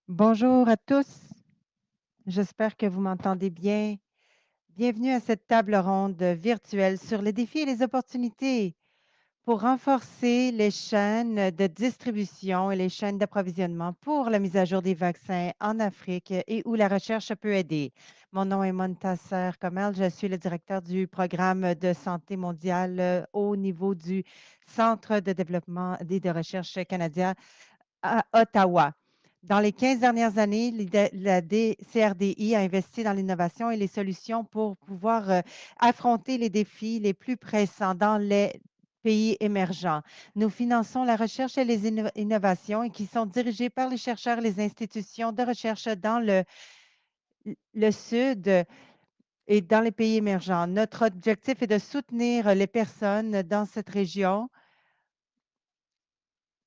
Bonjour à tous, j'espère que vous m'entendez bien. Bienvenue à cette table ronde virtuelle sur les défis et les opportunités pour renforcer les chaînes de distribution et les chaînes d'approvisionnement pour la mise à jour des vaccins en Afrique et où la recherche peut aider. Mon nom est Montasser Comel, je suis le directeur du programme de santé mondiale au niveau du Centre de développement et de recherche canadien à Ottawa. Dans les 15 dernières années, la CRDI a investi dans l'innovation et les solutions pour pouvoir affronter les défis les plus pressants dans les pays émergents. Nous finançons la recherche et les innovations et qui sont dirigées par les chercheurs et les institutions de recherche dans le Sud et dans les pays émergents. Notre objectif est de soutenir les personnes dans cette région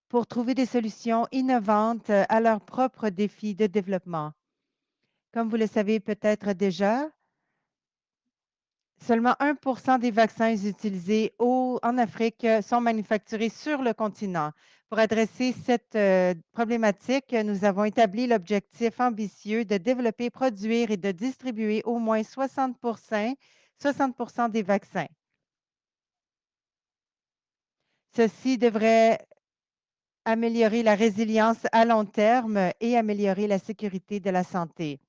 pour trouver des solutions innovantes à leurs propres défis de développement. Comme vous le savez peut-être déjà, seulement 1 des vaccins utilisés en Afrique sont manufacturés sur le continent. Pour adresser cette problématique, nous avons établi l'objectif ambitieux de développer, produire et de distribuer au moins 60 des vaccins. Ceci devrait améliorer la résilience à long terme et améliorer la sécurité de la santé.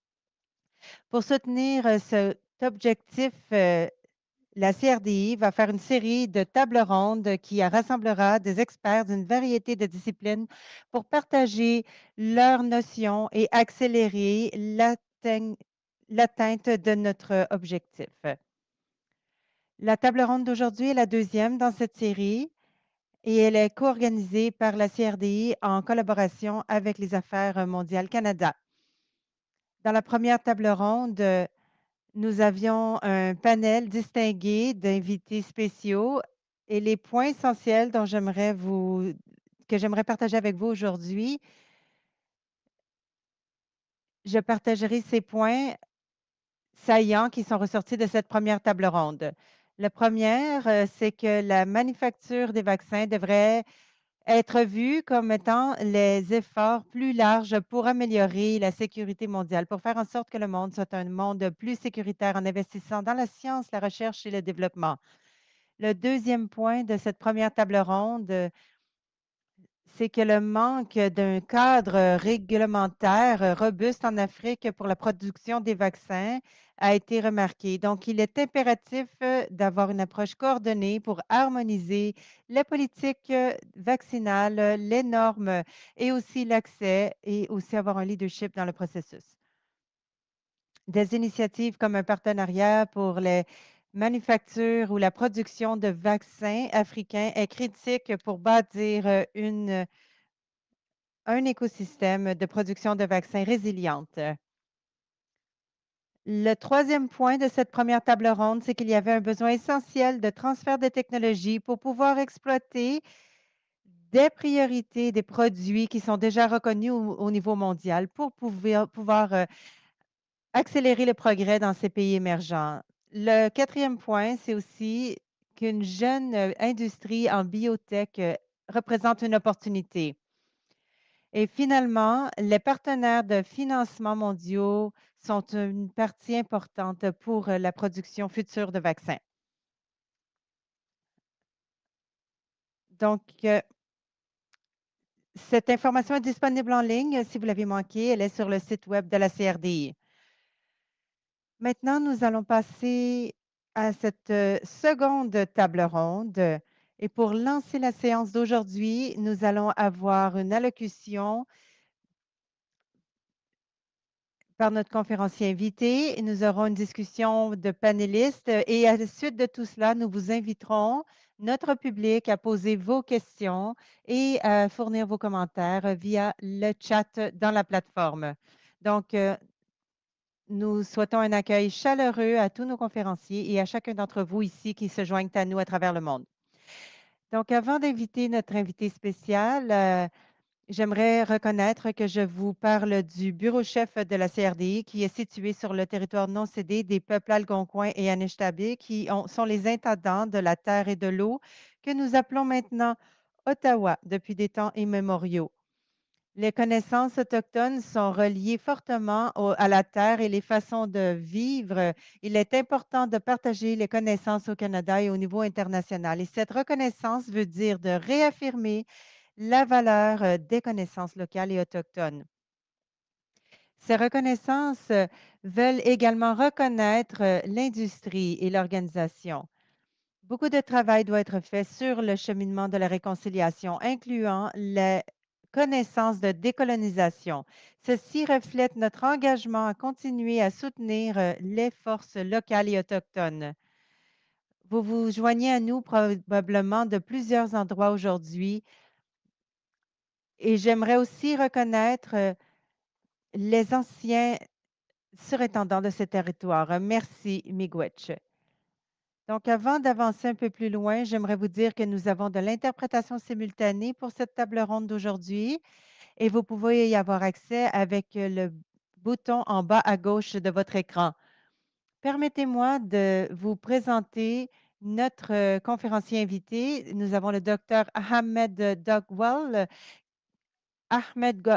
Pour soutenir cet objectif, la CRDI va faire une série de tables rondes qui rassemblera des experts d'une variété de disciplines pour partager leurs notions et accélérer l'atteinte de notre objectif. La table ronde d'aujourd'hui est la deuxième dans cette série et elle est co-organisée par la CRDI en collaboration avec les Affaires mondiales Canada. Dans la première table ronde, nous avions un panel distingué d'invités spéciaux et les points essentiels que j'aimerais partager avec vous aujourd'hui, je partagerai ces points saillants qui sont ressortis de cette première table ronde. La première, c'est que la manufacture des vaccins devrait être vue comme étant les efforts plus larges pour améliorer la sécurité mondiale, pour faire en sorte que le monde soit un monde plus sécuritaire en investissant dans la science, la recherche et le développement. Le deuxième point de cette première table ronde, c'est que le manque d'un cadre réglementaire robuste en Afrique pour la production des vaccins a été remarqué. Donc, il est impératif d'avoir une approche coordonnée pour harmoniser les politiques vaccinales, les normes et aussi l'accès et aussi avoir un leadership dans le processus. Des initiatives comme un partenariat pour les manufactures ou la production de vaccins africains est critique pour bâtir un écosystème de production de vaccins résiliente. Le troisième point de cette première table ronde, c'est qu'il y avait un besoin essentiel de transfert de technologies pour pouvoir exploiter des priorités des produits qui sont déjà reconnus au niveau mondial pour pouvoir accélérer le progrès dans ces pays émergents. Le quatrième point, c'est aussi qu'une jeune industrie en biotech représente une opportunité. Et finalement, les partenaires de financement mondiaux sont une partie importante pour la production future de vaccins. Donc, cette information est disponible en ligne. Si vous l'avez manqué, elle est sur le site web de la CRDI. Maintenant, nous allons passer à cette seconde table ronde. Et pour lancer la séance d'aujourd'hui, nous allons avoir une allocution par notre conférencier invité. Nous aurons une discussion de panélistes et à la suite de tout cela, nous vous inviterons, notre public, à poser vos questions et à fournir vos commentaires via le chat dans la plateforme. Donc, nous souhaitons un accueil chaleureux à tous nos conférenciers et à chacun d'entre vous ici qui se joignent à nous à travers le monde. Donc, avant d'inviter notre invité spécial, j'aimerais reconnaître que je vous parle du bureau chef de la CRDI qui est situé sur le territoire non cédé des peuples algonquins et Anishinaabe qui sont les intendants de la terre et de l'eau que nous appelons maintenant Ottawa depuis des temps immémoriaux. Les connaissances autochtones sont reliées fortement à la terre et les façons de vivre. Il est important de partager les connaissances au Canada et au niveau international. Et cette reconnaissance veut dire de réaffirmer la valeur des connaissances locales et autochtones. Ces reconnaissances veulent également reconnaître l'industrie et l'organisation. Beaucoup de travail doit être fait sur le cheminement de la réconciliation, incluant la connaissance de décolonisation. Ceci reflète notre engagement à continuer à soutenir les forces locales et autochtones. Vous vous joignez à nous probablement de plusieurs endroits aujourd'hui et j'aimerais aussi reconnaître les anciens surintendants de ce territoire. Merci, Miigwech. Donc, avant d'avancer un peu plus loin, j'aimerais vous dire que nous avons de l'interprétation simultanée pour cette table ronde d'aujourd'hui et vous pouvez y avoir accès avec le bouton en bas à gauche de votre écran. Permettez-moi de vous présenter notre conférencier invité. Nous avons le docteur Ahmed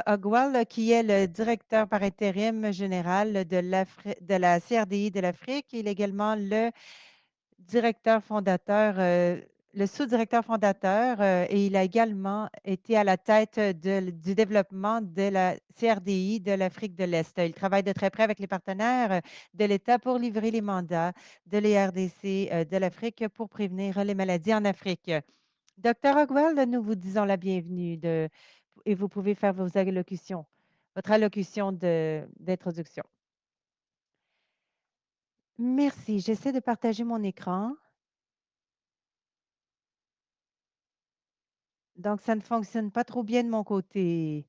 Agwal, qui est le directeur par intérim général de la CRDI de l'Afrique. Il est également directeur fondateur, le sous-directeur fondateur, et il a également été à la tête du développement de la CRDI de l'Afrique de l'Est. Il travaille de très près avec les partenaires de l'État pour livrer les mandats de l'ERDC de l'Afrique pour prévenir les maladies en Afrique. Docteur Ogwell, nous vous disons la bienvenue et vous pouvez faire votre allocution d'introduction. Merci. J'essaie de partager mon écran. Donc, ça ne fonctionne pas trop bien de mon côté.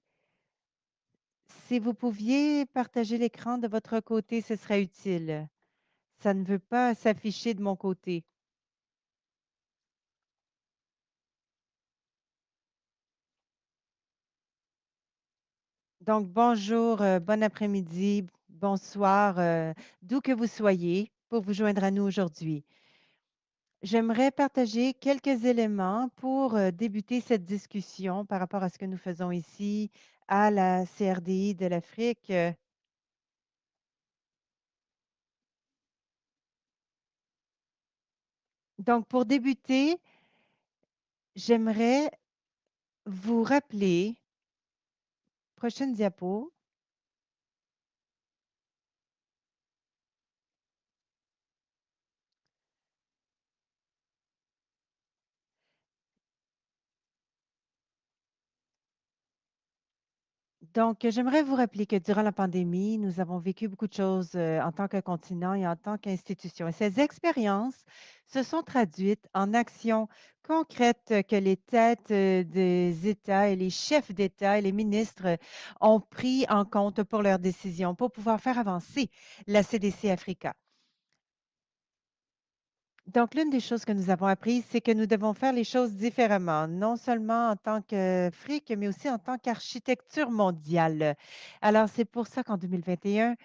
Si vous pouviez partager l'écran de votre côté, ce serait utile. Ça ne veut pas s'afficher de mon côté. Donc, bonjour, bon après-midi, bonsoir, d'où que vous soyez pour vous joindre à nous aujourd'hui. J'aimerais partager quelques éléments pour débuter cette discussion par rapport à ce que nous faisons ici à la CRDI de l'Afrique. Donc, pour débuter, j'aimerais vous rappeler, prochaine diapo. Donc, j'aimerais vous rappeler que durant la pandémie, nous avons vécu beaucoup de choses en tant que continent et en tant qu'institution. Et ces expériences se sont traduites en actions concrètes que les têtes des États et les chefs d'État et les ministres ont pris en compte pour leurs décisions pour pouvoir faire avancer la CDC Africa. Donc, l'une des choses que nous avons apprises, c'est que nous devons faire les choses différemment, non seulement en tant qu'Afrique, mais aussi en tant qu'architecture mondiale. Alors, c'est pour ça qu'en 2021,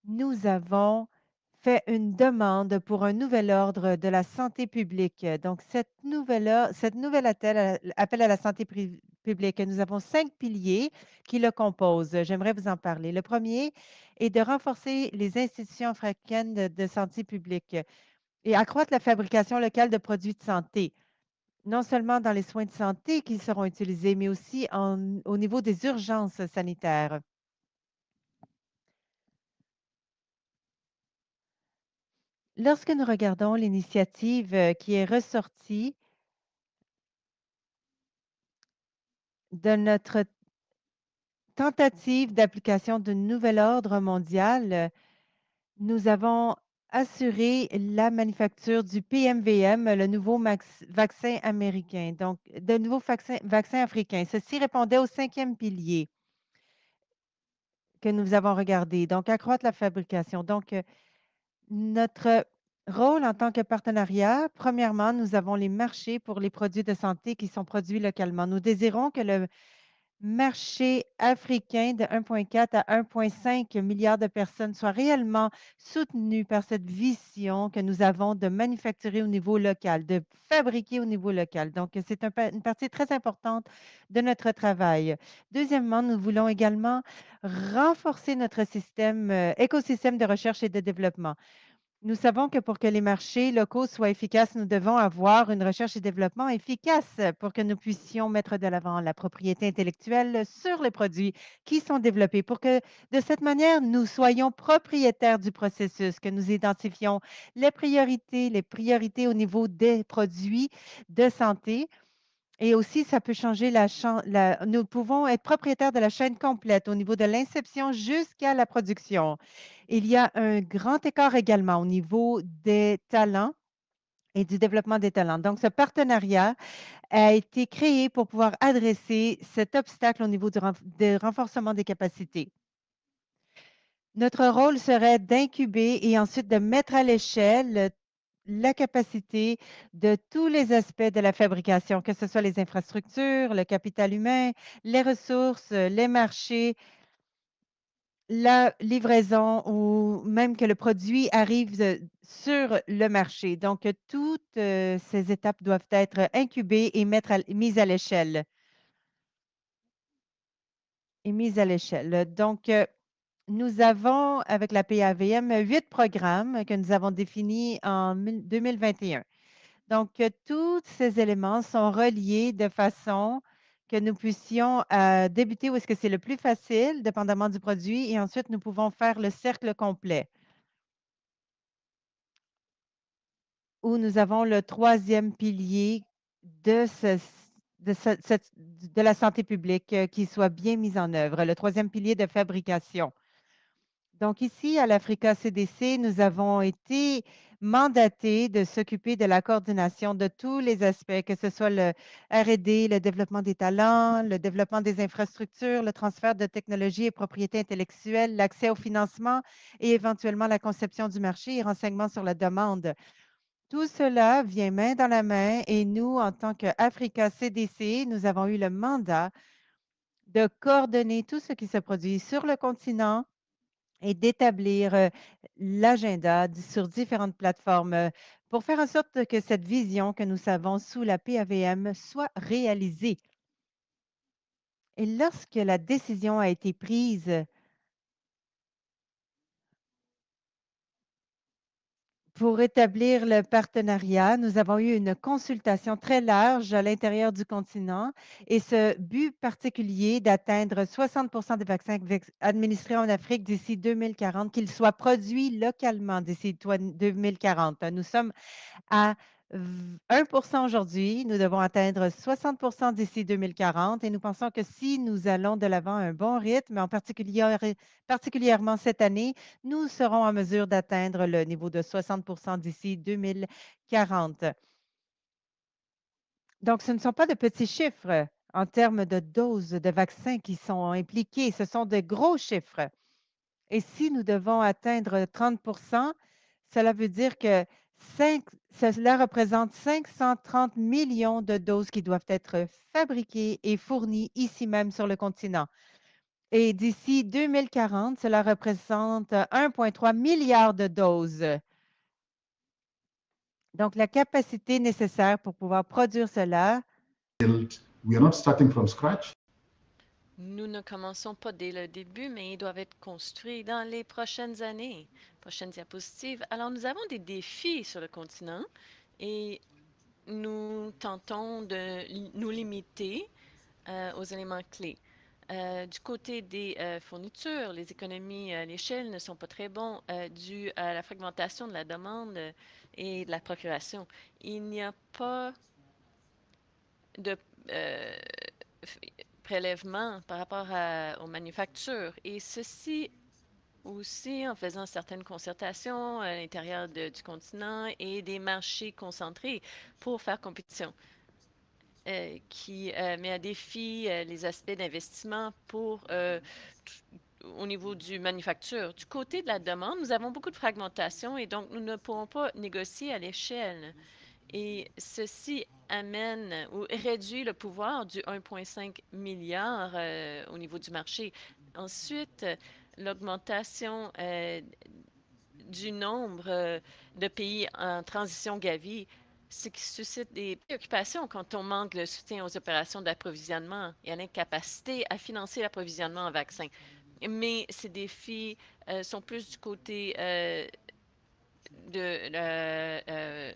nous avons fait une demande pour un nouvel ordre de la santé publique. Donc, cette nouvelle appel à la santé publique, nous avons 5 piliers qui le composent. J'aimerais vous en parler. Le premier est de renforcer les institutions africaines de santé publique et accroître la fabrication locale de produits de santé, non seulement dans les soins de santé qui seront utilisés, mais aussi au niveau des urgences sanitaires. Lorsque nous regardons l'initiative qui est ressortie de notre tentative d'application d'un nouvel ordre mondial, nous avons assuré la manufacture du PMVM, le nouveau vaccin américain, donc de nouveaux vaccins africains. Ceci répondait au 5e pilier que nous avons regardé, donc accroître la fabrication. Donc, notre rôle en tant que partenariat, premièrement, nous avons les marchés pour les produits de santé qui sont produits localement. Nous désirons que marché africain de 1,4 à 1,5 milliard de personnes soit réellement soutenu par cette vision que nous avons de manufacturer au niveau local, de fabriquer au niveau local. Donc, c'est une partie très importante de notre travail. Deuxièmement, nous voulons également renforcer notre écosystème de recherche et de développement. Nous savons que pour que les marchés locaux soient efficaces, nous devons avoir une recherche et développement efficace pour que nous puissions mettre de l'avant la propriété intellectuelle sur les produits qui sont développés, pour que de cette manière, nous soyons propriétaires du processus, que nous identifions les priorités au niveau des produits de santé. Et aussi, ça peut changer nous pouvons être propriétaires de la chaîne complète au niveau de l'inception jusqu'à la production. Il y a un grand écart également au niveau des talents et du développement des talents. Donc, ce partenariat a été créé pour pouvoir adresser cet obstacle au niveau du renforcement des capacités. Notre rôle serait d'incuber et ensuite de mettre à l'échelle la capacité de tous les aspects de la fabrication, que ce soit les infrastructures, le capital humain, les ressources, les marchés, la livraison ou même que le produit arrive sur le marché. Donc, toutes ces étapes doivent être incubées et mises à l'échelle. Donc, nous avons, avec la PAVM, 8 programmes que nous avons définis en 2021. Donc, tous ces éléments sont reliés de façon que nous puissions débuter où est-ce que c'est le plus facile, dépendamment du produit, et ensuite nous pouvons faire le cercle complet, où nous avons le troisième pilier de, de la santé publique qui soit bien mis en œuvre, le troisième pilier de fabrication. Donc ici, à l'Africa CDC, nous avons été mandatés de s'occuper de la coordination de tous les aspects, que ce soit le R&D, le développement des talents, le développement des infrastructures, le transfert de technologies et propriétés intellectuelles, l'accès au financement et éventuellement la conception du marché et renseignements sur la demande. Tout cela vient main dans la main et nous, en tant qu'Africa CDC, nous avons eu le mandat de coordonner tout ce qui se produit sur le continent et d'établir l'agenda sur différentes plateformes pour faire en sorte que cette vision que nous savons sous la PAVM soit réalisée. Et lorsque la décision a été prise pour établir le partenariat, nous avons eu une consultation très large à l'intérieur du continent et ce but particulier d'atteindre 60 des vaccins administrés en Afrique d'ici 2040, qu'ils soient produits localement d'ici 2040. Nous sommes à 1 aujourd'hui. Nous devons atteindre 60 d'ici 2040 et nous pensons que si nous allons de l'avant à un bon rythme, particulièrement cette année, nous serons en mesure d'atteindre le niveau de 60 d'ici 2040. Donc, ce ne sont pas de petits chiffres en termes de doses de vaccins qui sont impliqués, ce sont de gros chiffres. Et si nous devons atteindre 30 cela veut dire que cela représente 530 millions de doses qui doivent être fabriquées et fournies ici même sur le continent. Et d'ici 2040, cela représente 1,3 milliard de doses. Donc, la capacité nécessaire pour pouvoir produire cela. We are not starting from scratch. Nous ne commençons pas dès le début, mais ils doivent être construits dans les prochaines années. Prochaine diapositive. Alors, nous avons des défis sur le continent et nous tentons de nous limiter aux éléments clés. Du côté des fournitures, les économies à l'échelle ne sont pas très bons dû à la fragmentation de la demande et de la procuration. Il n'y a pas de prélèvement par rapport aux manufactures et ceci aussi en faisant certaines concertations à l'intérieur du continent et des marchés concentrés pour faire compétition. Qui met à défi les aspects d'investissement au niveau du manufacture. Du côté de la demande, nous avons beaucoup de fragmentation et donc nous ne pourrons pas négocier à l'échelle. Et ceci amène ou réduit le pouvoir du 1,5 milliard au niveau du marché. Ensuite, l'augmentation du nombre de pays en transition Gavi, ce qui suscite des préoccupations quand on manque de soutien aux opérations d'approvisionnement et à l'incapacité à financer l'approvisionnement en vaccins. Mais ces défis sont plus du côté de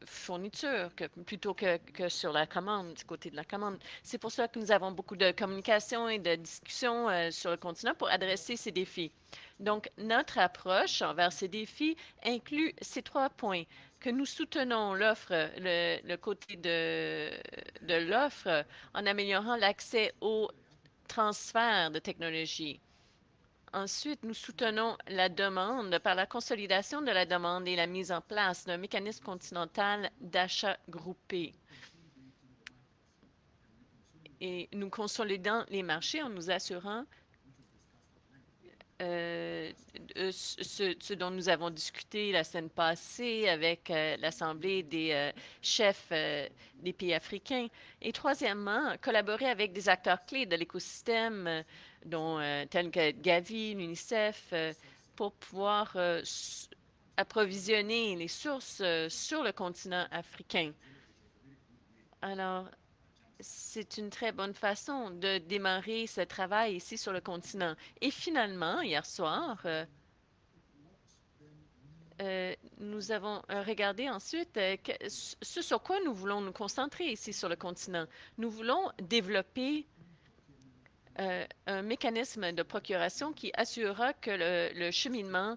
fourniture plutôt que sur la commande, du côté de la commande. C'est pour ça que nous avons beaucoup de communication et de discussions sur le continent pour adresser ces défis. Donc, notre approche envers ces défis inclut ces 3 points que nous soutenons l'offre, le côté de l'offre en améliorant l'accès au transfert de technologie. Ensuite, nous soutenons la demande par la consolidation de la demande et la mise en place d'un mécanisme continental d'achat groupé. Et nous consolidons les marchés en nous assurant ce dont nous avons discuté la semaine passée avec l'Assemblée des chefs des pays africains. Et troisièmement, collaborer avec des acteurs clés de l'écosystème, tels que Gavi, l'UNICEF, pour pouvoir approvisionner les sources sur le continent africain. Alors, c'est une très bonne façon de démarrer ce travail ici sur le continent. Et finalement, hier soir, nous avons regardé ensuite ce sur quoi nous voulons nous concentrer ici sur le continent. Nous voulons développer un mécanisme de procuration qui assurera que le cheminement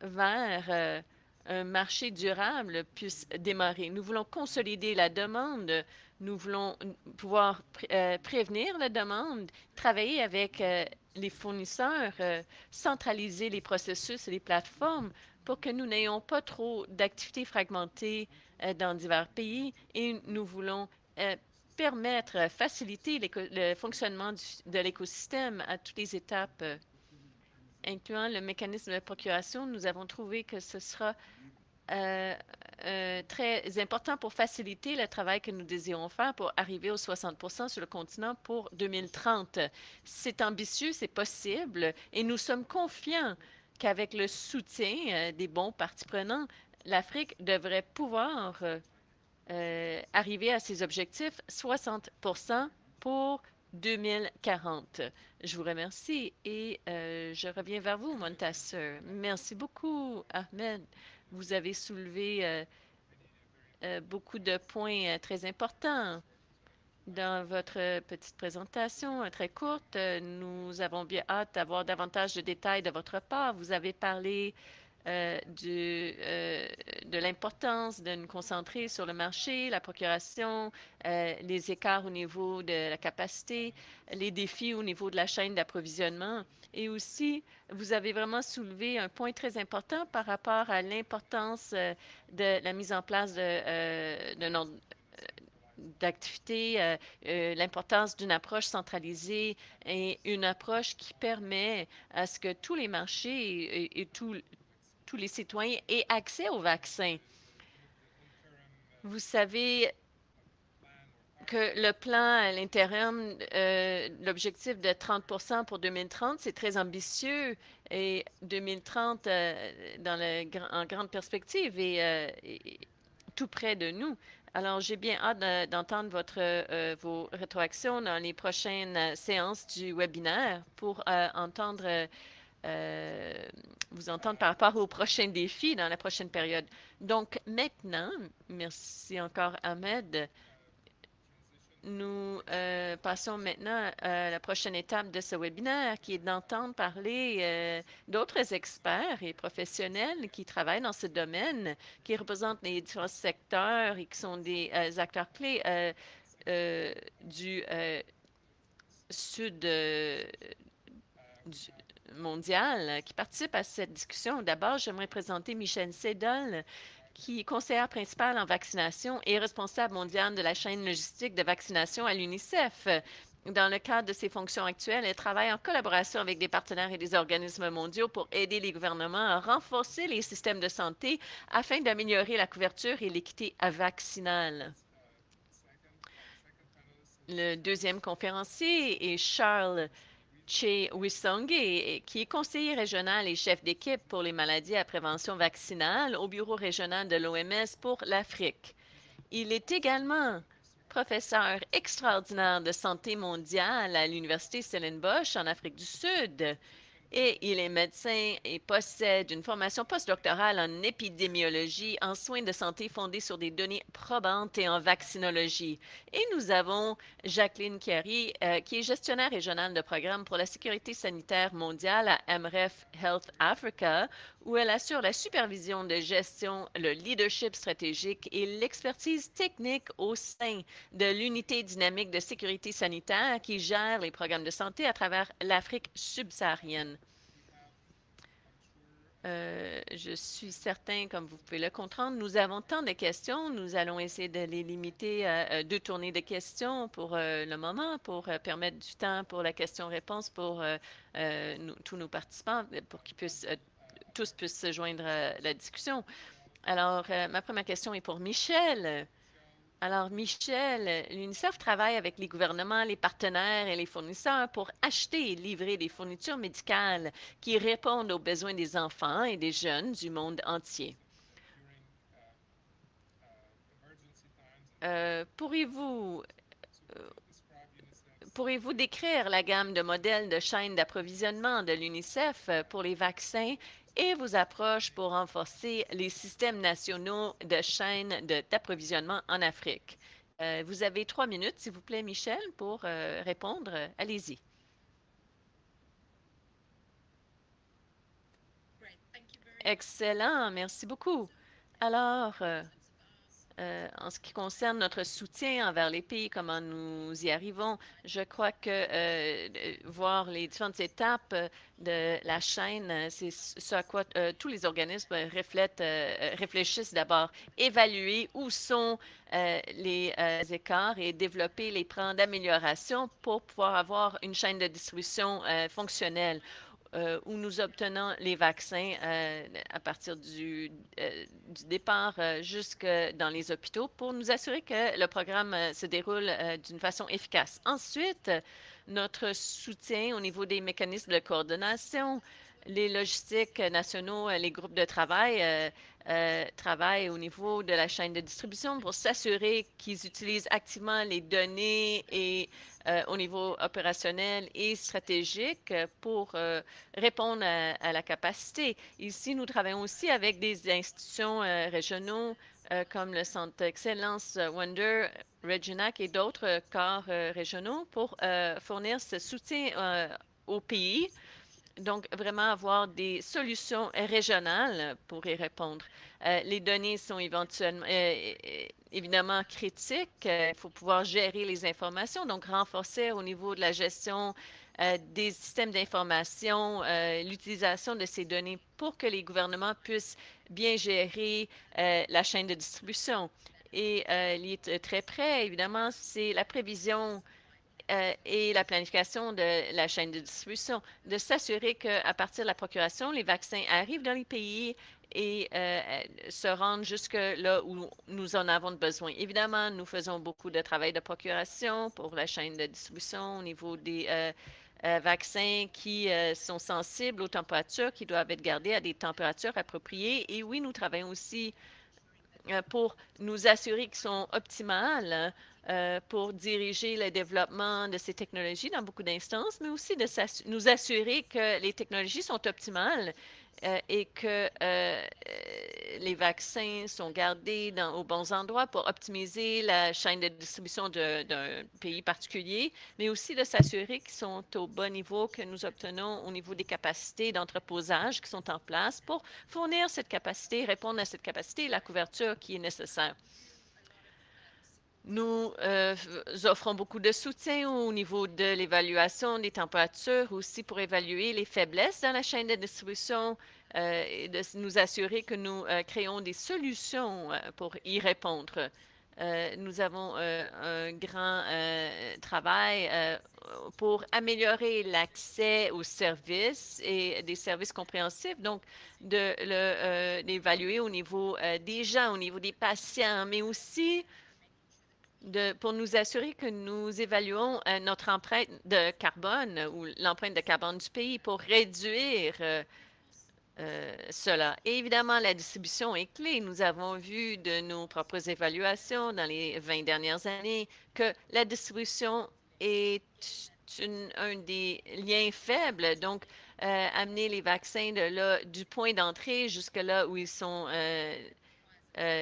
vers un marché durable puisse démarrer. Nous voulons consolider la demande, nous voulons pouvoir prévenir la demande, travailler avec les fournisseurs, centraliser les processus et les plateformes pour que nous n'ayons pas trop d'activités fragmentées dans divers pays et nous voulons permettre, faciliter le fonctionnement de l'écosystème à toutes les étapes incluant le mécanisme de procuration. Nous avons trouvé que ce sera très important pour faciliter le travail que nous désirons faire pour arriver aux 60% sur le continent pour 2030. C'est ambitieux, c'est possible et nous sommes confiants qu'avec le soutien des bons parties prenantes, l'Afrique devrait pouvoir arriver à ses objectifs 60% pour 2040. Je vous remercie et je reviens vers vous, Montasser. Merci beaucoup, Ahmed. Vous avez soulevé beaucoup de points très importants dans votre petite présentation très courte. Nous avons bien hâte d'avoir davantage de détails de votre part. Vous avez parlé de l'importance de nous concentrer sur le marché, la procuration, les écarts au niveau de la capacité, les défis au niveau de la chaîne d'approvisionnement. Et aussi, vous avez vraiment soulevé un point très important par rapport à l'importance de la mise en place d'activités, l'importance d'une approche centralisée et une approche qui permet à ce que tous les marchés et tous les citoyens aient accès aux vaccins. Vous savez que le plan à l'intérim, l'objectif de 30% pour 2030, c'est très ambitieux et 2030 en grande perspective et tout près de nous. Alors, j'ai bien hâte d'entendre vos rétroactions dans les prochaines séances du webinaire pour vous entendre par rapport aux prochains défis dans la prochaine période. Donc, maintenant, merci encore, Ahmed. Nous passons maintenant à la prochaine étape de ce webinaire, qui est d'entendre parler d'autres experts et professionnels qui travaillent dans ce domaine, qui représentent les différents secteurs et qui sont des acteurs clés du sud mondial qui participent à cette discussion. D'abord, j'aimerais présenter Michel Sédol, qui est conseillère principale en vaccination et responsable mondiale de la chaîne logistique de vaccination à l'UNICEF. Dans le cadre de ses fonctions actuelles, elle travaille en collaboration avec des partenaires et des organismes mondiaux pour aider les gouvernements à renforcer les systèmes de santé afin d'améliorer la couverture et l'équité vaccinale. Le deuxième conférencier est Charles Wisonge, qui est conseiller régional et chef d'équipe pour les maladies à prévention vaccinale au bureau régional de l'OMS pour l'Afrique. Il est également professeur extraordinaire de santé mondiale à l'Université Stellenbosch en Afrique du Sud. Et il est médecin et possède une formation postdoctorale en épidémiologie, en soins de santé fondée sur des données probantes et en vaccinologie. Et nous avons Jacqueline Chiari, qui est gestionnaire régionale de programme pour la sécurité sanitaire mondiale à MREF Health Africa, où elle assure la supervision de gestion, le leadership stratégique et l'expertise technique au sein de l'unité dynamique de sécurité sanitaire qui gère les programmes de santé à travers l'Afrique subsaharienne. Je suis certain, comme vous pouvez le comprendre, nous avons tant de questions. Nous allons essayer de les limiter à 2 tournées de questions pour le moment, pour permettre du temps pour la question-réponse pour tous nos participants, pour qu'ils tous puissent se joindre à la discussion. Alors, ma première question est pour Michel. Alors, Michel, l'UNICEF travaille avec les gouvernements, les partenaires et les fournisseurs pour acheter et livrer des fournitures médicales qui répondent aux besoins des enfants et des jeunes du monde entier. Pourriez-vous décrire la gamme de modèles de chaînes d'approvisionnement de l'UNICEF pour les vaccins et vos approches pour renforcer les systèmes nationaux de chaînes d'approvisionnement en Afrique? Vous avez 3 minutes, s'il vous plaît, Michel, pour répondre. Allez-y. Excellent, merci beaucoup. Alors, en ce qui concerne notre soutien envers les pays, comment nous y arrivons, je crois que voir les différentes étapes de la chaîne, c'est ce à quoi tous les organismes réfléchissent d'abord. Évaluer où sont les écarts et développer les plans d'amélioration pour pouvoir avoir une chaîne de distribution fonctionnelle. Où nous obtenons les vaccins à partir du départ jusque dans les hôpitaux pour nous assurer que le programme se déroule d'une façon efficace. Ensuite, notre soutien au niveau des mécanismes de coordination, les logistiques nationaux, les groupes de travail travaillent au niveau de la chaîne de distribution pour s'assurer qu'ils utilisent activement les données et au niveau opérationnel et stratégique pour répondre à la capacité. Ici, nous travaillons aussi avec des institutions régionaux comme le Centre d'excellence Wonder, Reginac et d'autres corps régionaux pour fournir ce soutien au pays. Donc, vraiment avoir des solutions régionales pour y répondre. Les données sont évidemment critiques. Il faut pouvoir gérer les informations, donc renforcer au niveau de la gestion des systèmes d'information, l'utilisation de ces données pour que les gouvernements puissent bien gérer la chaîne de distribution. Et lié très près, évidemment, c'est la prévision et la planification de la chaîne de distribution, de s'assurer qu'à partir de la procuration, les vaccins arrivent dans les pays et se rendent jusque là où nous en avons besoin. Évidemment, nous faisons beaucoup de travail de procuration pour la chaîne de distribution au niveau des vaccins qui sont sensibles aux températures, qui doivent être gardés à des températures appropriées. Et oui, nous travaillons aussi pour nous assurer qu'ils sont optimales pour diriger le développement de ces technologies dans beaucoup d'instances, mais aussi de nous assurer que les technologies sont optimales et que les vaccins sont gardés aux bons endroits pour optimiser la chaîne de distribution d'un pays particulier, mais aussi de s'assurer qu'ils sont au bon niveau que nous obtenons au niveau des capacités d'entreposage qui sont en place pour fournir cette capacité, répondre à cette capacité et la couverture qui est nécessaire. Nous offrons beaucoup de soutien au niveau de l'évaluation des températures, aussi pour évaluer les faiblesses dans la chaîne de distribution et de nous assurer que nous créons des solutions pour y répondre. Nous avons un grand travail pour améliorer l'accès aux services et des services compréhensifs, donc d'évaluer au niveau des gens, au niveau des patients, mais aussi pour nous assurer que nous évaluons notre empreinte de carbone ou l'empreinte de carbone du pays pour réduire cela. Et évidemment, la distribution est clé. Nous avons vu de nos propres évaluations dans les 20 dernières années que la distribution est un des liens faibles. Donc, amener les vaccins du point d'entrée jusque là où ils sont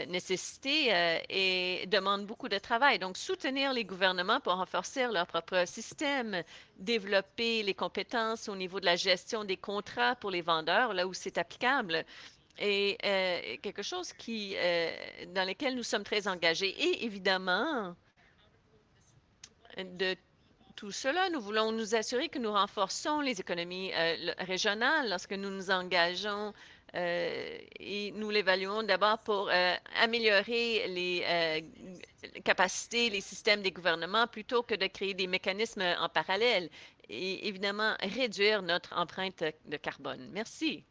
nécessités et demande beaucoup de travail. Donc, soutenir les gouvernements pour renforcer leur propre système, développer les compétences au niveau de la gestion des contrats pour les vendeurs, là où c'est applicable, et quelque chose dans lequel nous sommes très engagés. Et évidemment, de tout cela, nous voulons nous assurer que nous renforçons les économies régionales lorsque nous nous engageons et nous l'évaluons d'abord pour améliorer les capacités, les systèmes des gouvernements plutôt que de créer des mécanismes en parallèle et évidemment réduire notre empreinte de carbone. Merci.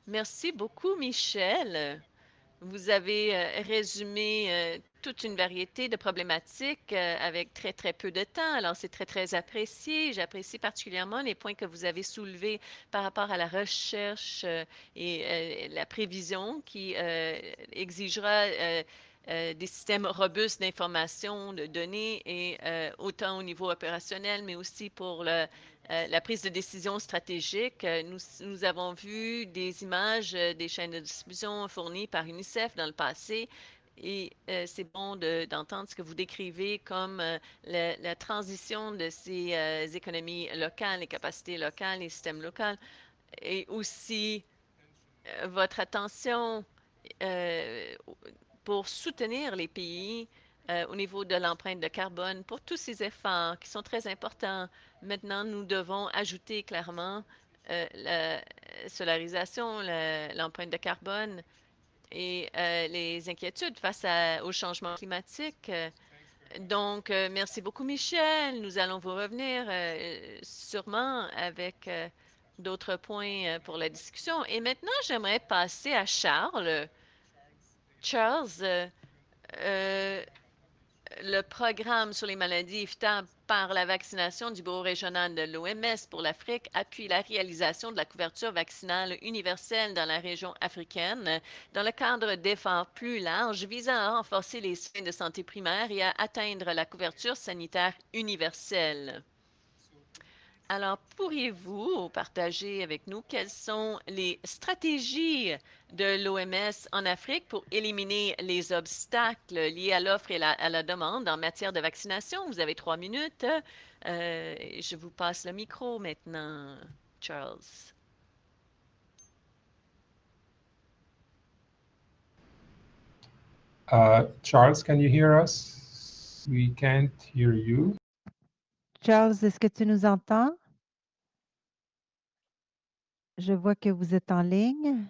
Merci beaucoup, Michel. Vous avez résumé toute une variété de problématiques avec très, très peu de temps. Alors, c'est très, très apprécié. J'apprécie particulièrement les points que vous avez soulevés par rapport à la recherche et la prévision qui exigera des systèmes robustes d'information, de données, et autant au niveau opérationnel, mais aussi pour la prise de décision stratégique. Nous avons vu des images des chaînes de distribution fournies par UNICEF dans le passé et c'est bon d'entendre ce que vous décrivez comme la transition de ces économies locales, les capacités locales, les systèmes locaux et aussi votre attention euh, pour soutenir les pays au niveau de l'empreinte de carbone pour tous ces efforts qui sont très importants. Maintenant, nous devons ajouter clairement la solarisation, l'empreinte de carbone et les inquiétudes face au changement climatique. Donc, merci beaucoup, Michel. Nous allons vous revenir sûrement avec d'autres points pour la discussion. Et maintenant, j'aimerais passer à Charles. Charles, euh, le programme sur les maladies évitables par la vaccination du Bureau régional de l'OMS pour l'Afrique appuie la réalisation de la couverture vaccinale universelle dans la région africaine dans le cadre d'efforts plus larges visant à renforcer les soins de santé primaire et à atteindre la couverture sanitaire universelle. Alors, pourriez-vous partager avec nous quelles sont les stratégies de l'OMS en Afrique pour éliminer les obstacles liés à l'offre et à la demande en matière de vaccination? Vous avez 3 minutes. Je vous passe le micro maintenant, Charles. Charles, can you hear us? We can't hear you. Charles, est-ce que tu nous entends? Je vois que vous êtes en ligne.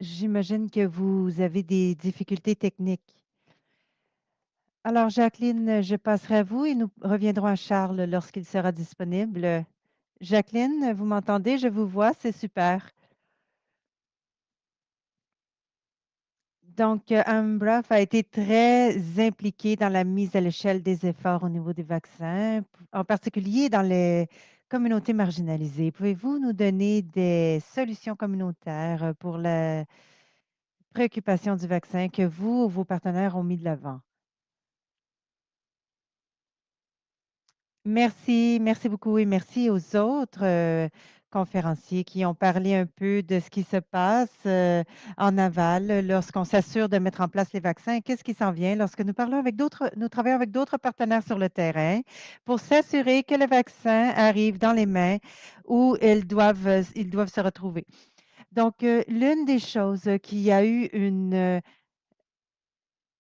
J'imagine que vous avez des difficultés techniques. Alors, Jacqueline, je passerai à vous et nous reviendrons à Charles lorsqu'il sera disponible. Jacqueline, vous m'entendez? Je vous vois, c'est super. Donc, Ambraf a été très impliqué dans la mise à l'échelle des efforts au niveau des vaccins, en particulier dans les communautés marginalisées. Pouvez-vous nous donner des solutions communautaires pour la préoccupation du vaccin que vous ou vos partenaires ont mis de l'avant? Merci, merci beaucoup et merci aux autres conférenciers qui ont parlé un peu de ce qui se passe en aval lorsqu'on s'assure de mettre en place les vaccins. Qu'est-ce qui s'en vient lorsque nous parlons avec nous travaillons avec d'autres partenaires sur le terrain pour s'assurer que les vaccins arrivent dans les mains où ils doivent se retrouver. Donc, l'une des choses qui a eu une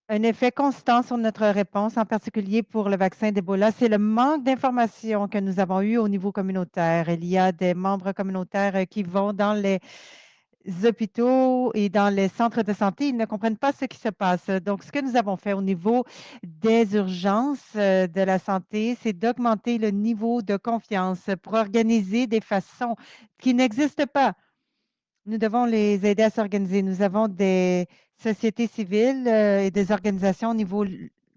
un effet constant sur notre réponse, en particulier pour le vaccin d'Ebola, c'est le manque d'informations que nous avons eu au niveau communautaire. Il y a des membres communautaires qui vont dans les hôpitaux et dans les centres de santé, ils ne comprennent pas ce qui se passe. Donc, ce que nous avons fait au niveau des urgences de la santé, c'est d'augmenter le niveau de confiance pour organiser des façons qui n'existent pas. Nous devons les aider à s'organiser. Nous avons des sociétés civiles et des organisations au niveau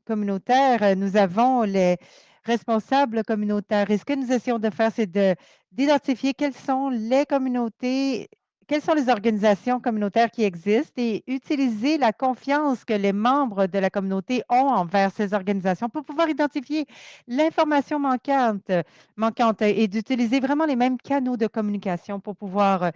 communautaire. Nous avons les responsables communautaires. Et ce que nous essayons de faire, c'est d'identifier quelles sont les communautés, quelles sont les organisations communautaires qui existent et utiliser la confiance que les membres de la communauté ont envers ces organisations pour pouvoir identifier l'information manquante et d'utiliser vraiment les mêmes canaux de communication pour pouvoir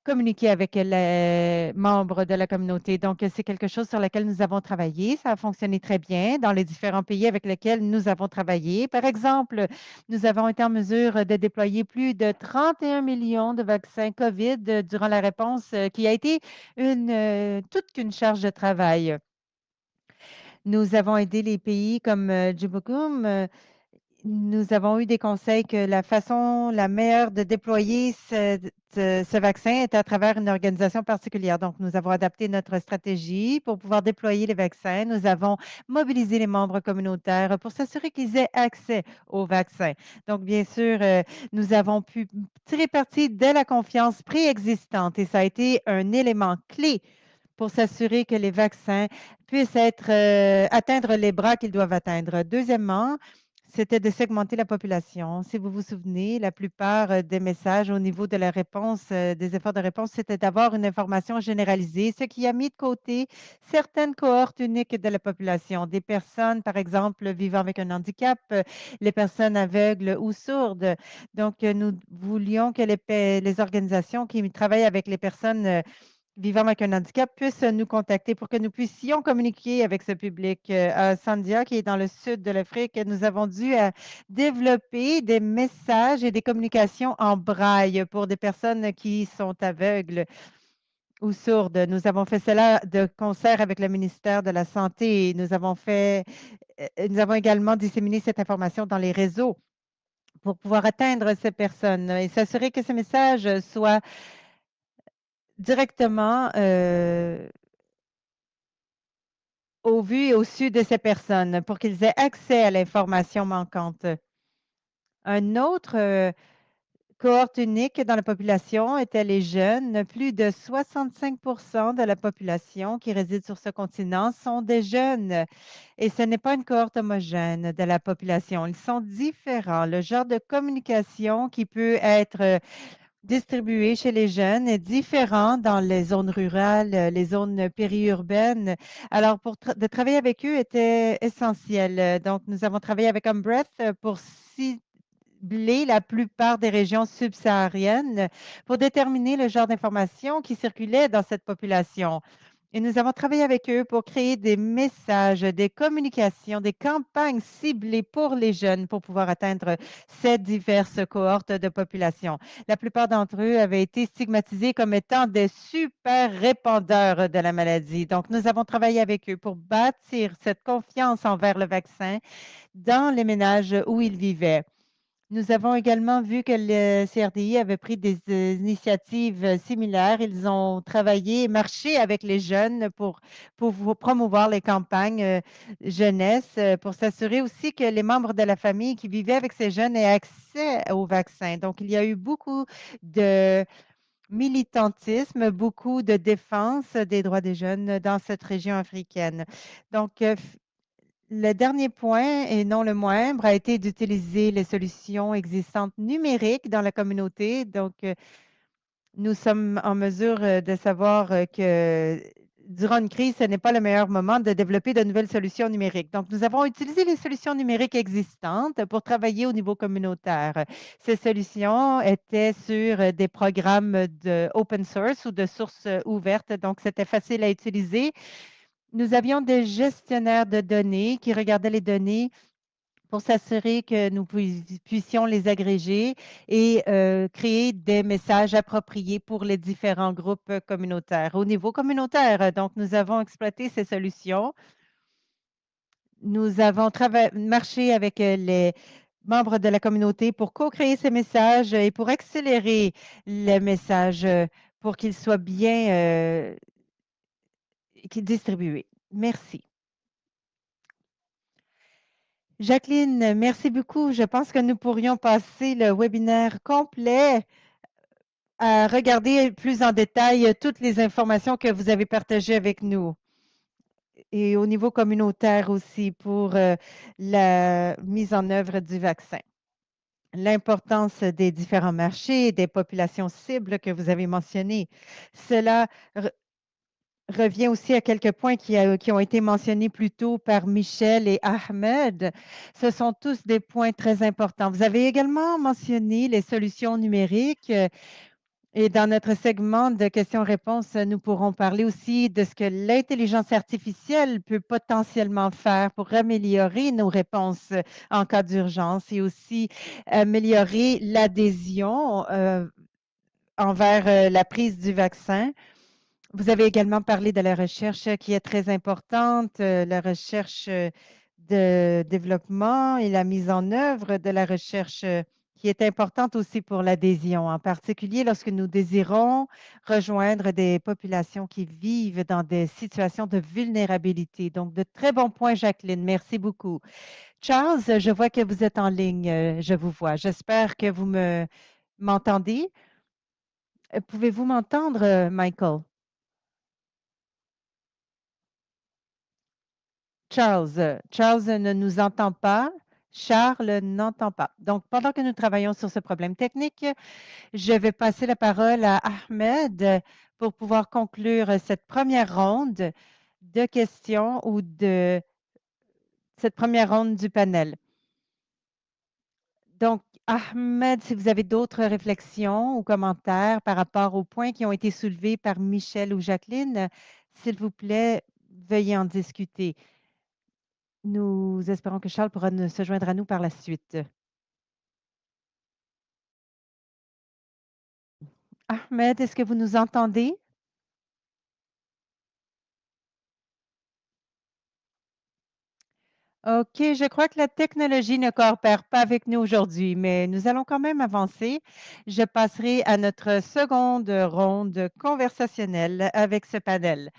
communiquer avec les membres de la communauté. Donc, c'est quelque chose sur lequel nous avons travaillé. Ça a fonctionné très bien dans les différents pays avec lesquels nous avons travaillé. Par exemple, nous avons été en mesure de déployer plus de 31 millions de vaccins COVID durant la réponse qui a été toute qu'une charge de travail. Nous avons aidé les pays comme Djibouti. Nous avons eu des conseils que la façon la meilleure de déployer ce vaccin est à travers une organisation particulière. Donc, nous avons adapté notre stratégie pour pouvoir déployer les vaccins. Nous avons mobilisé les membres communautaires pour s'assurer qu'ils aient accès aux vaccins. Donc, bien sûr, nous avons pu tirer parti de la confiance préexistante et ça a été un élément clé pour s'assurer que les vaccins puissent atteindre les bras qu'ils doivent atteindre. Deuxièmement, c'était de segmenter la population. Si vous vous souvenez, la plupart des messages au niveau de la réponse, des efforts de réponse, c'était d'avoir une information généralisée, ce qui a mis de côté certaines cohortes uniques de la population, des personnes, par exemple, vivant avec un handicap, les personnes aveugles ou sourdes. Donc, nous voulions que les organisations qui travaillent avec les personnes vivant avec un handicap puissent nous contacter pour que nous puissions communiquer avec ce public. À Sandia, qui est dans le sud de l'Afrique, nous avons dû développer des messages et des communications en braille pour des personnes qui sont aveugles ou sourdes. Nous avons fait cela de concert avec le ministère de la Santé. Nous avons également disséminé cette information dans les réseaux pour pouvoir atteindre ces personnes et s'assurer que ces messages soient directement au vu et au su de ces personnes pour qu'ils aient accès à l'information manquante. Un autre cohorte unique dans la population était les jeunes. Plus de 65 de la population qui réside sur ce continent sont des jeunes. Et ce n'est pas une cohorte homogène de la population. Ils sont différents. Le genre de communication qui peut être distribué chez les jeunes est différent dans les zones rurales, les zones périurbaines. Alors, de travailler avec eux était essentiel. Donc, nous avons travaillé avec Umbreath pour cibler la plupart des régions subsahariennes pour déterminer le genre d'informations qui circulait dans cette population. Et nous avons travaillé avec eux pour créer des messages, des communications, des campagnes ciblées pour les jeunes pour pouvoir atteindre ces diverses cohortes de population. La plupart d'entre eux avaient été stigmatisés comme étant des super répandeurs de la maladie. Donc, nous avons travaillé avec eux pour bâtir cette confiance envers le vaccin dans les ménages où ils vivaient. Nous avons également vu que le CRDI avait pris des initiatives similaires. Ils ont travaillé et marché avec les jeunes pour promouvoir les campagnes jeunesse, pour s'assurer aussi que les membres de la famille qui vivaient avec ces jeunes aient accès au vaccin. Donc, il y a eu beaucoup de militantisme, beaucoup de défense des droits des jeunes dans cette région africaine. Donc, le dernier point, et non le moindre, a été d'utiliser les solutions existantes numériques dans la communauté. Donc, nous sommes en mesure de savoir que durant une crise, ce n'est pas le meilleur moment de développer de nouvelles solutions numériques. Donc, nous avons utilisé les solutions numériques existantes pour travailler au niveau communautaire. Ces solutions étaient sur des programmes de open source ou de sources ouvertes. Donc, c'était facile à utiliser. Nous avions des gestionnaires de données qui regardaient les données pour s'assurer que nous puissions les agréger et créer des messages appropriés pour les différents groupes communautaires. Au niveau communautaire, donc, nous avons exploité ces solutions Nous avons marché avec les membres de la communauté pour co-créer ces messages et pour accélérer les messages pour qu'ils soient bien distribués. Merci. Jacqueline, merci beaucoup. Je pense que nous pourrions passer le webinaire complet à regarder plus en détail toutes les informations que vous avez partagées avec nous et au niveau communautaire aussi pour la mise en œuvre du vaccin. L'importance des différents marchés et des populations cibles que vous avez mentionnées. Cela revient aussi à quelques points qui ont été mentionnés plus tôt par Michel et Ahmed. Ce sont tous des points très importants. Vous avez également mentionné les solutions numériques. Et dans notre segment de questions-réponses, nous pourrons parler aussi de ce que l'intelligence artificielle peut potentiellement faire pour améliorer nos réponses en cas d'urgence et aussi améliorer l'adhésion envers la prise du vaccin. Vous avez également parlé de la recherche qui est très importante, la recherche de développement et la mise en œuvre de la recherche qui est importante aussi pour l'adhésion, en particulier lorsque nous désirons rejoindre des populations qui vivent dans des situations de vulnérabilité. Donc, de très bons points, Jacqueline. Merci beaucoup. Charles, je vois que vous êtes en ligne. Je vous vois. J'espère que vous m'entendez. Pouvez-vous m'entendre, Michael? Charles ne nous entend pas. Charles n'entend pas. Donc, pendant que nous travaillons sur ce problème technique, je vais passer la parole à Ahmed pour pouvoir conclure cette première ronde de questions ou de cette première ronde du panel. Donc, Ahmed, si vous avez d'autres réflexions ou commentaires par rapport aux points qui ont été soulevés par Michel ou Jacqueline, s'il vous plaît, veuillez en discuter. Nous espérons que Charles pourra se joindre à nous par la suite. Ahmed, est-ce que vous nous entendez? OK, je crois que la technologie ne coopère pas avec nous aujourd'hui, mais nous allons quand même avancer. Je passerai à notre seconde ronde conversationnelle avec ce panel.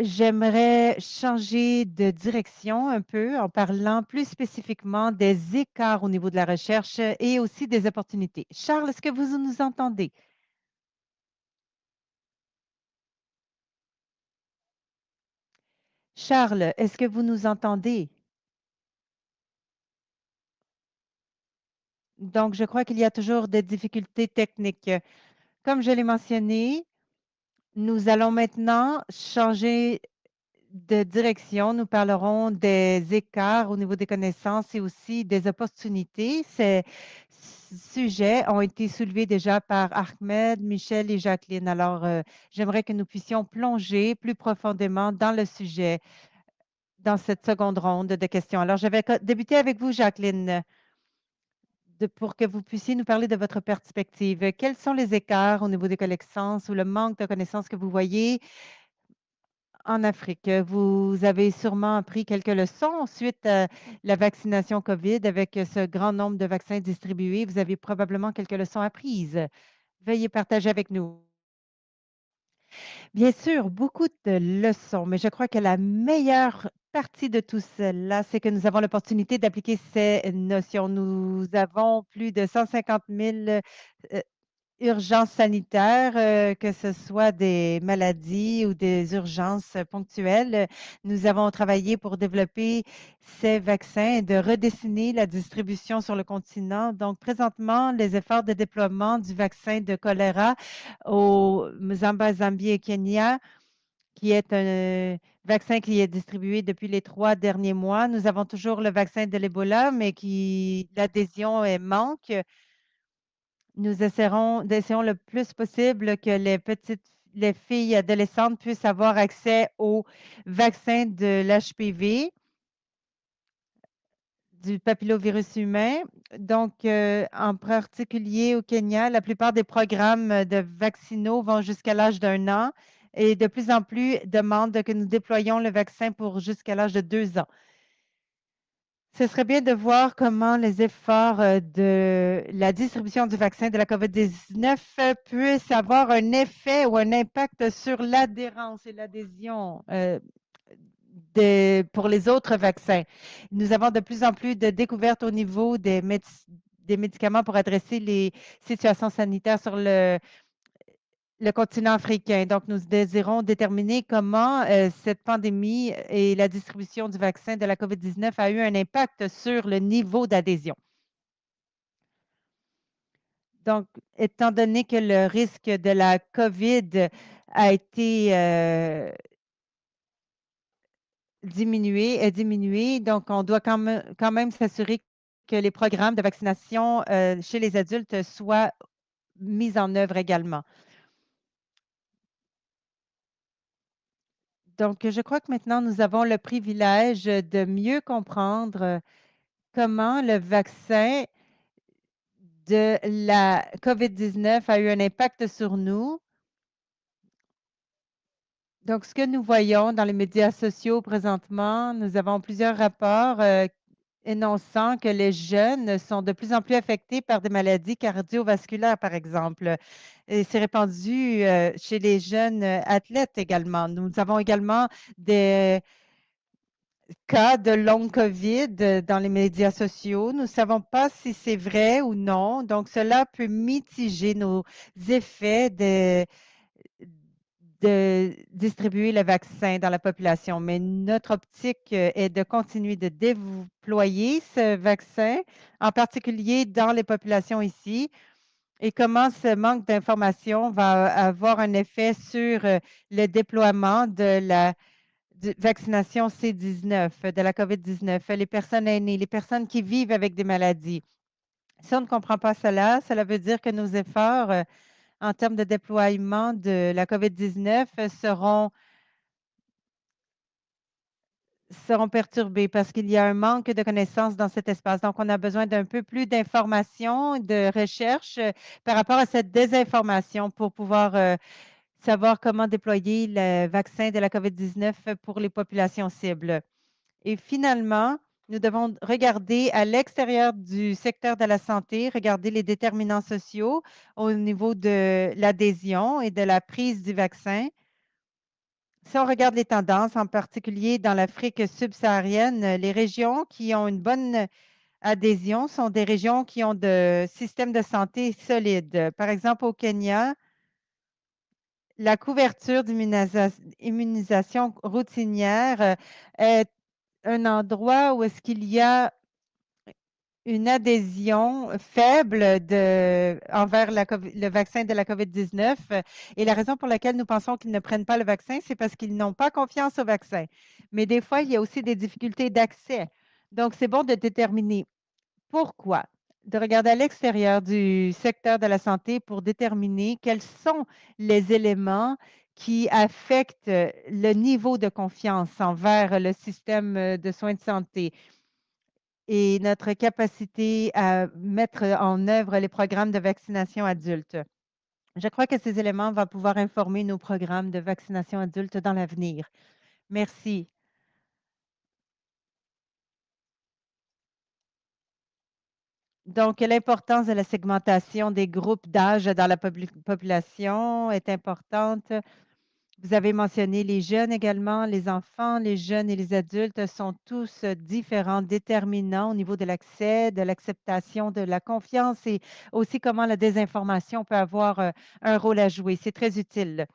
J'aimerais changer de direction un peu en parlant plus spécifiquement des écarts au niveau de la recherche et aussi des opportunités. Charles, est-ce que vous nous entendez? Charles, est-ce que vous nous entendez? Donc, je crois qu'il y a toujours des difficultés techniques. Comme je l'ai mentionné, nous allons maintenant changer de direction. Nous parlerons des écarts au niveau des connaissances et aussi des opportunités. Ces sujets ont été soulevés déjà par Ahmed, Michel et Jacqueline. Alors, j'aimerais que nous puissions plonger plus profondément dans le sujet dans cette seconde ronde de questions. Alors, je vais débuter avec vous, Jacqueline, pour que vous puissiez nous parler de votre perspective. Quels sont les écarts au niveau des connaissances ou le manque de connaissances que vous voyez en Afrique? Vous avez sûrement appris quelques leçons suite à la vaccination COVID avec ce grand nombre de vaccins distribués. Vous avez probablement quelques leçons apprises. Veuillez partager avec nous. Bien sûr, beaucoup de leçons, mais je crois que la meilleure partie de tout cela, c'est que nous avons l'opportunité d'appliquer ces notions. Nous avons plus de 150 000 urgences sanitaires, que ce soit des maladies ou des urgences ponctuelles. Nous avons travaillé pour développer ces vaccins et de redessiner la distribution sur le continent. Donc, présentement, les efforts de déploiement du vaccin de choléra au Zambie et Kenya, qui est un vaccin qui est distribué depuis les 3 derniers mois. Nous avons toujours le vaccin de l'Ebola, mais l'adhésion manque. Nous essayons le plus possible que les filles adolescentes puissent avoir accès au vaccin de l'HPV, du papillovirus humain. Donc, en particulier au Kenya, la plupart des programmes de vaccinaux vont jusqu'à l'âge d'1 an et de plus en plus demandent que nous déployions le vaccin pour jusqu'à l'âge de 2 ans. Ce serait bien de voir comment les efforts de la distribution du vaccin de la COVID-19 puissent avoir un effet ou un impact sur l'adhérence et l'adhésion pour les autres vaccins. Nous avons de plus en plus de découvertes au niveau des médicaments pour adresser les situations sanitaires sur le continent africain. Donc, nous désirons déterminer comment cette pandémie et la distribution du vaccin de la COVID-19 a eu un impact sur le niveau d'adhésion. Donc, étant donné que le risque de la COVID a été diminué, donc on doit quand même s'assurer que les programmes de vaccination chez les adultes soient mis en œuvre également. Donc, je crois que maintenant, nous avons le privilège de mieux comprendre comment le vaccin de la COVID-19 a eu un impact sur nous. Donc, ce que nous voyons dans les médias sociaux présentement, nous avons plusieurs rapports énonçant que les jeunes sont de plus en plus affectés par des maladies cardiovasculaires, par exemple. Et c'est répandu chez les jeunes athlètes également. Nous avons également des cas de long COVID dans les médias sociaux. Nous ne savons pas si c'est vrai ou non. Donc, cela peut mitiger nos effets de distribuer le vaccin dans la population. Mais notre optique est de continuer de déployer ce vaccin, en particulier dans les populations ici, et comment ce manque d'information va avoir un effet sur le déploiement de la vaccination C19, de la COVID-19, les personnes aînées, les personnes qui vivent avec des maladies. Si on ne comprend pas cela, cela veut dire que nos efforts en termes de déploiement de la COVID-19 seront perturbés parce qu'il y a un manque de connaissances dans cet espace. Donc, on a besoin d'un peu plus d'informations, de recherche par rapport à cette désinformation pour pouvoir savoir comment déployer le vaccin de la COVID-19 pour les populations cibles. Et finalement, nous devons regarder à l'extérieur du secteur de la santé, regarder les déterminants sociaux au niveau de l'adhésion et de la prise du vaccin. Si on regarde les tendances, en particulier dans l'Afrique subsaharienne, les régions qui ont une bonne adhésion sont des régions qui ont de systèmes de santé solides. Par exemple, au Kenya, la couverture d'immunisation routinière est un endroit où est-ce qu'il y a une adhésion faible envers le vaccin de la COVID-19. Et la raison pour laquelle nous pensons qu'ils ne prennent pas le vaccin, c'est parce qu'ils n'ont pas confiance au vaccin. Mais des fois, il y a aussi des difficultés d'accès. Donc, c'est bon de déterminer pourquoi, de regarder à l'extérieur du secteur de la santé pour déterminer quels sont les éléments qui affectent le niveau de confiance envers le système de soins de santé et notre capacité à mettre en œuvre les programmes de vaccination adulte. Je crois que ces éléments vont pouvoir informer nos programmes de vaccination adulte dans l'avenir. Merci. Donc, l'importance de la segmentation des groupes d'âge dans la population est importante. Vous avez mentionné les jeunes également, les enfants, les jeunes et les adultes sont tous différents, déterminants au niveau de l'accès, de l'acceptation, de la confiance et aussi comment la désinformation peut avoir un rôle à jouer. C'est très utile.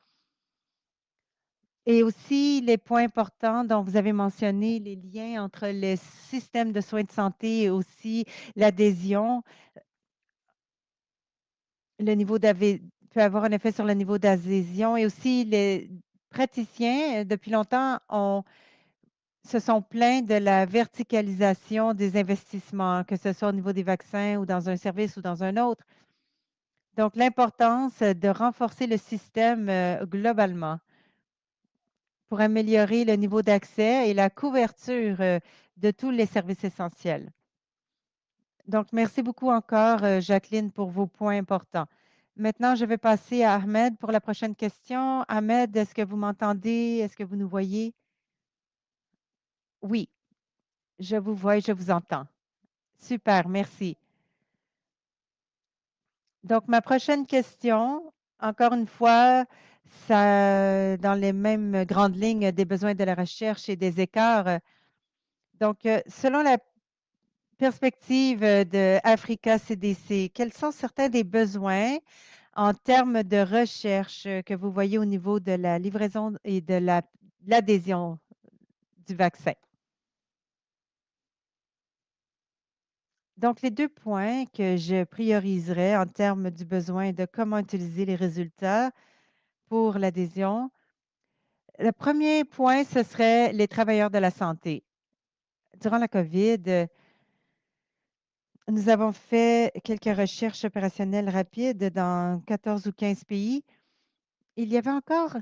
Et aussi les points importants dont vous avez mentionné, les liens entre les systèmes de soins de santé et aussi l'adhésion. Le niveau peut avoir un effet sur le niveau d'adhésion et aussi les praticiens, depuis longtemps, se sont plaints de la verticalisation des investissements, que ce soit au niveau des vaccins ou dans un service ou dans un autre. Donc, l'importance de renforcer le système globalement pour améliorer le niveau d'accès et la couverture de tous les services essentiels. Donc, merci beaucoup encore, Jacqueline, pour vos points importants. Maintenant, je vais passer à Ahmed pour la prochaine question. Ahmed, est-ce que vous m'entendez? Est-ce que vous nous voyez? Oui, Je vous vois et je vous entends. Super, merci. Donc, ma prochaine question, encore une fois, ça, dans les mêmes grandes lignes des besoins de la recherche et des écarts. Donc, selon la perspective de Africa CDC, quels sont certains des besoins en termes de recherche que vous voyez au niveau de la livraison et de l'adhésion du vaccin? Donc, les deux points que je prioriserais en termes du besoin de comment utiliser les résultats pour l'adhésion. Le premier point, ce serait les travailleurs de la santé. Durant la COVID, nous avons fait quelques recherches opérationnelles rapides dans 14 ou 15 pays. Il y avait encore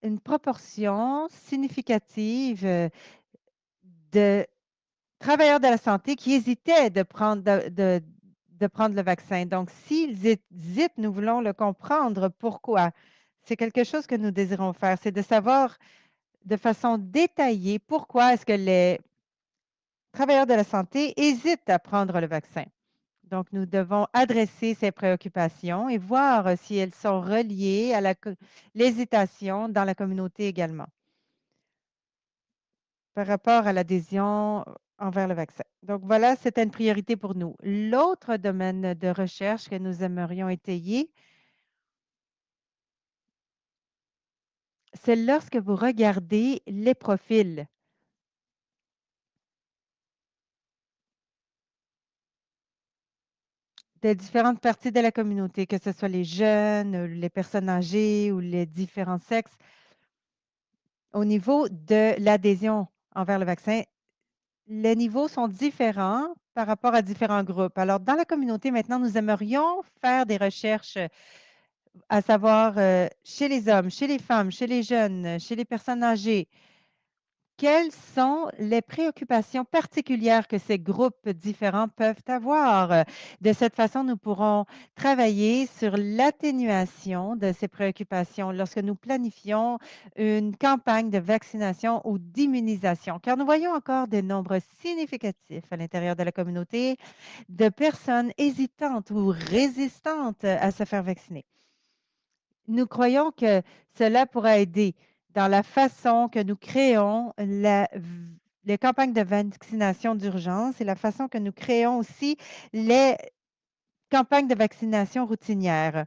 une proportion significative de travailleurs de la santé qui hésitaient de prendre, de prendre le vaccin. Donc, s'ils hésitent, nous voulons le comprendre. Pourquoi? C'est quelque chose que nous désirons faire, c'est de savoir de façon détaillée pourquoi est-ce que les travailleurs de la santé hésitent à prendre le vaccin. Donc, nous devons adresser ces préoccupations et voir si elles sont reliées à l'hésitation dans la communauté également par rapport à l'adhésion envers le vaccin. Donc, voilà, c'était une priorité pour nous. L'autre domaine de recherche que nous aimerions étayer, c'est lorsque vous regardez les profils des différentes parties de la communauté, que ce soit les jeunes, les personnes âgées ou les différents sexes, au niveau de l'adhésion envers le vaccin, les niveaux sont différents par rapport à différents groupes. Alors, dans la communauté, maintenant, nous aimerions faire des recherches, à savoir chez les hommes, chez les femmes, chez les jeunes, chez les personnes âgées. Quelles sont les préoccupations particulières que ces groupes différents peuvent avoir? De cette façon, nous pourrons travailler sur l'atténuation de ces préoccupations lorsque nous planifions une campagne de vaccination ou d'immunisation, car nous voyons encore des nombres significatifs à l'intérieur de la communauté de personnes hésitantes ou résistantes à se faire vacciner. Nous croyons que cela pourra aider dans la façon que nous créons les campagnes de vaccination d'urgence et la façon que nous créons aussi les campagnes de vaccination routinières.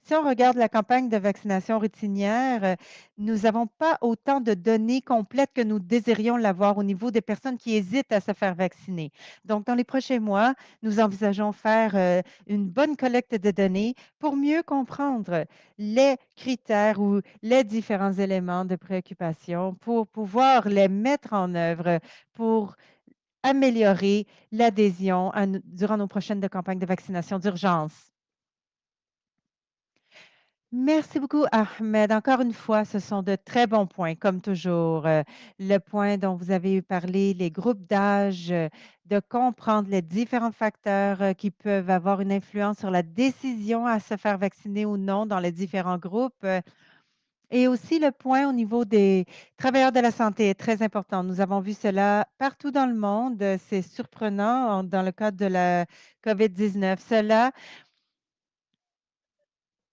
Si on regarde la campagne de vaccination routinière, nous n'avons pas autant de données complètes que nous désirions l'avoir au niveau des personnes qui hésitent à se faire vacciner. Donc, dans les prochains mois, nous envisageons faire une bonne collecte de données pour mieux comprendre les critères ou les différents éléments de préoccupation pour pouvoir les mettre en œuvre pour améliorer l'adhésion durant nos prochaines campagnes de vaccination d'urgence. Merci beaucoup, Ahmed. Encore une fois, ce sont de très bons points, comme toujours. Le point dont vous avez parlé, les groupes d'âge, de comprendre les différents facteurs qui peuvent avoir une influence sur la décision à se faire vacciner ou non dans les différents groupes. Et aussi le point au niveau des travailleurs de la santé est très important. Nous avons vu cela partout dans le monde. C'est surprenant dans le cadre de la COVID-19. Cela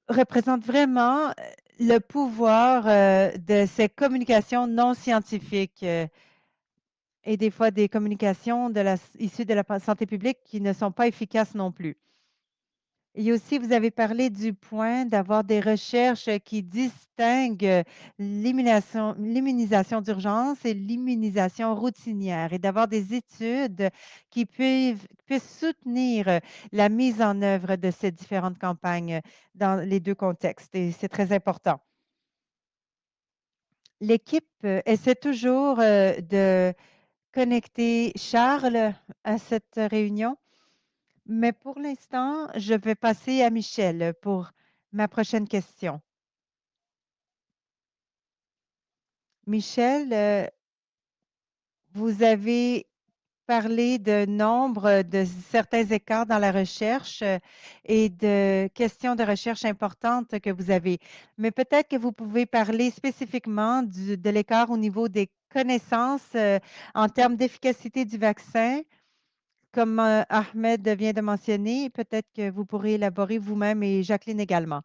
représente vraiment le pouvoir de ces communications non scientifiques et des fois des communications issues de la santé publique qui ne sont pas efficaces non plus. Et aussi, vous avez parlé du point d'avoir des recherches qui distinguent l'immunisation d'urgence et l'immunisation routinière et d'avoir des études qui puissent soutenir la mise en œuvre de ces différentes campagnes dans les deux contextes. Et c'est très important. L'équipe essaie toujours de connecter Charles à cette réunion. Mais pour l'instant, je vais passer à Michel pour ma prochaine question. Michel, vous avez parlé de nombre de certains écarts dans la recherche et de questions de recherche importantes que vous avez. Mais peut-être que vous pouvez parler spécifiquement de l'écart au niveau des connaissances en termes d'efficacité du vaccin. Comme Ahmed vient de mentionner, peut-être que vous pourrez élaborer vous-même et Jacqueline également.